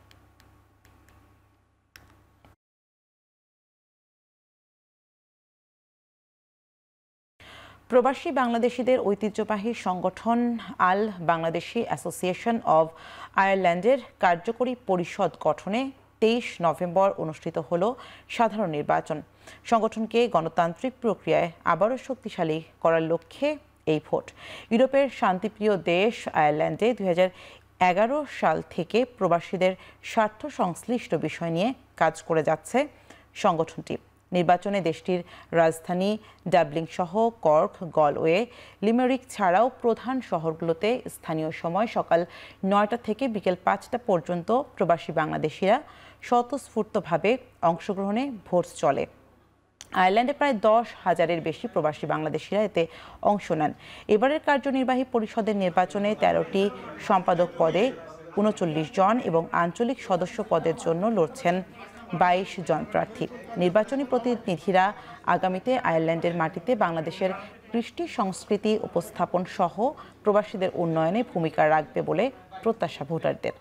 প্রবাসী বাংলাদেশিদের ঐতিহ্যবাহী সংগঠন আল বাংলাদেশি অ্যাসোসিয়েশন অব আয়ারল্যান্ডের কার্যকরী পরিষদ গঠনে 23 নভেম্বর অনুষ্ঠিত হলো সাধারণ নির্বাচন। সংগঠনকে গণতান্ত্রিক প্রক্রিয়ায় আবারও শক্তিশালী করার লক্ষ্যে এই ভোট। ইউরোপের শান্তিপ্রিয় দেশ আয়ারল্যান্ডে 2011 সাল থেকে প্রবাসীদের স্বার্থ সংশ্লিষ্ট বিষয় নিয়ে কাজ করে যাচ্ছে সংগঠনটি। নির্বাচনে দেশটির রাজধানী ডাবলিন সহ কর্ক, গলওয়ে, লিমেরিক ছাড়াও প্রধান শহরগুলোতে স্থানীয় সময় সকাল 9টা থেকে বিকেল 5টা পর্যন্ত প্রবাসী বাংলাদেশিরা স্বতঃস্ফূর্তভাবে অংশগ্রহণে ভোট চলে। আয়ারল্যান্ডে প্রায় 10,000-এর বেশি প্রবাসী বাংলাদেশিরা এতে অংশ নেন। এবারের কার্যনির্বাহী পরিষদের নির্বাচনে 13টি সম্পাদক পদে 39 জন এবং আঞ্চলিক সদস্য পদের জন্য লড়ছেন 22 জন প্রার্থী। নির্বাচনী প্রতিনিধিরা আগামীতে আয়ারল্যান্ডের মাটিতে বাংলাদেশের কৃষ্টি সংস্কৃতি উপস্থাপন সহ প্রবাসীদের উন্নয়নে ভূমিকা রাখবে বলে প্রত্যাশা ভোটারদের।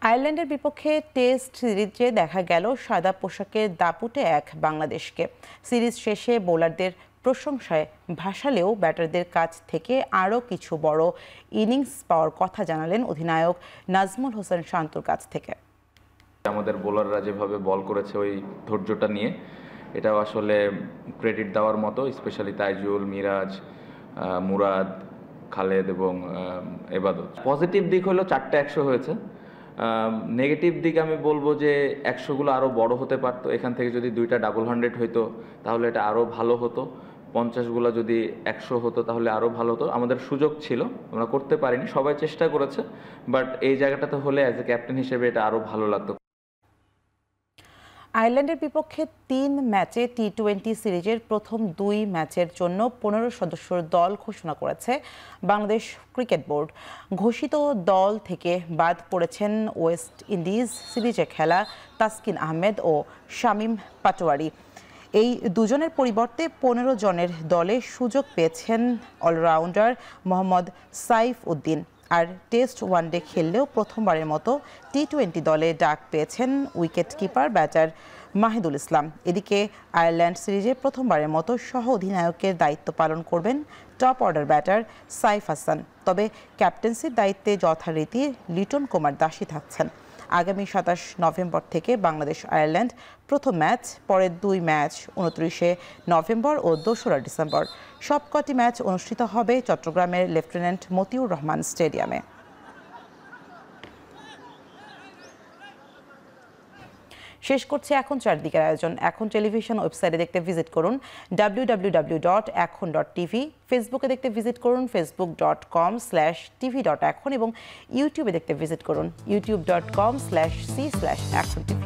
আয়ারল্যান্ডের বিপক্ষে টেস্ট সিরিজে দেখা গেল সাদা পোশাকের দাপুটে এক বাংলাদেশকে। সিরিজ শেষে বোলারদের প্রশংসায় ভাসালেও ব্যাটারদের কাছ থেকে আরও কিছু বড় ইনিংস পাওয়ার কথা জানালেন অধিনায়ক নাজমুল হোসেন শান্তর কাছ থেকে। আমাদের বোলাররা যেভাবে বল করেছে ওই ধৈর্যটা নিয়ে, এটাও আসলে ক্রেডিট দেওয়ার মতো, স্পেশালি তাইজুল, মিরাজ, মুরাদ, খালেদ এবং এবাদত। পজিটিভ দিক হলো 4টা 100 হয়েছে। নেগেটিভ দিক আমি বলবো যে 100গুলো আরও বড় হতে পারতো। এখান থেকে যদি 2টা ডাবল 100 হইতো তাহলে এটা আরও ভালো হতো। 50গুলো যদি 100 হতো তাহলে আরও ভালো হতো। আমাদের সুযোগ ছিল, আমরা করতে পারিনি, সবাই চেষ্টা করেছে, বাট এই জায়গাটাতে হলে অ্যাজ এ ক্যাপ্টেন হিসেবে এটা আরও ভালো লাগতো। আয়ারল্যান্ডের বিপক্ষে 3 ম্যাচে টি-20 সিরিজের প্রথম 2 ম্যাচের জন্য 15 সদস্যের দল ঘোষণা করেছে বাংলাদেশ ক্রিকেট বোর্ড। ঘোষিত দল থেকে বাদ পড়েছেন ওয়েস্ট ইন্ডিজ সিরিজে খেলা তাসকিন আহমেদ ও শামীম পাটোয়ারি। এই দুজনের পরিবর্তে 15 জনের দলে সুযোগ পেয়েছেন অলরাউন্ডার মোহাম্মদ সাইফ উদ্দিন। আর টেস্ট ওয়ানডে খেললেও প্রথমবারের মতো টি-20 দলে ডাক পেয়েছেন উইকেট কিপার ব্যাটার মাহিদুল ইসলাম। এদিকে আয়ারল্যান্ড সিরিজে প্রথমবারের মতো সহ অধিনায়কের দায়িত্ব পালন করবেন top order batter Saif Hasan. তবে ক্যাপ্টেন্সির দায়িত্বে যথারীতি লিটন কুমার দাসী থাকছেন। আগামী 27 নভেম্বর থেকে বাংলাদেশ আয়ারল্যান্ড প্রথম ম্যাচ, পরের 2 ম্যাচ 29শে নভেম্বর ও 2রা ডিসেম্বর। সবকটি ম্যাচ অনুষ্ঠিত হবে চট্টগ্রামের লেফটেন্যান্ট মতিউর রহমান স্টেডিয়ামে। শেষ করছে এখন চারদিকের আয়োজন। এখন টেলিভিশন ওয়েবসাইটে দেখতে ভিজিট করুন www.ekhon.tv, ফেসবুকে দেখতে ভিজিট করুন facebook.com/tv.ekhon এবং ইউটিউবে দেখতে ভিজিট করুন youtube.com/c/ekhon tv।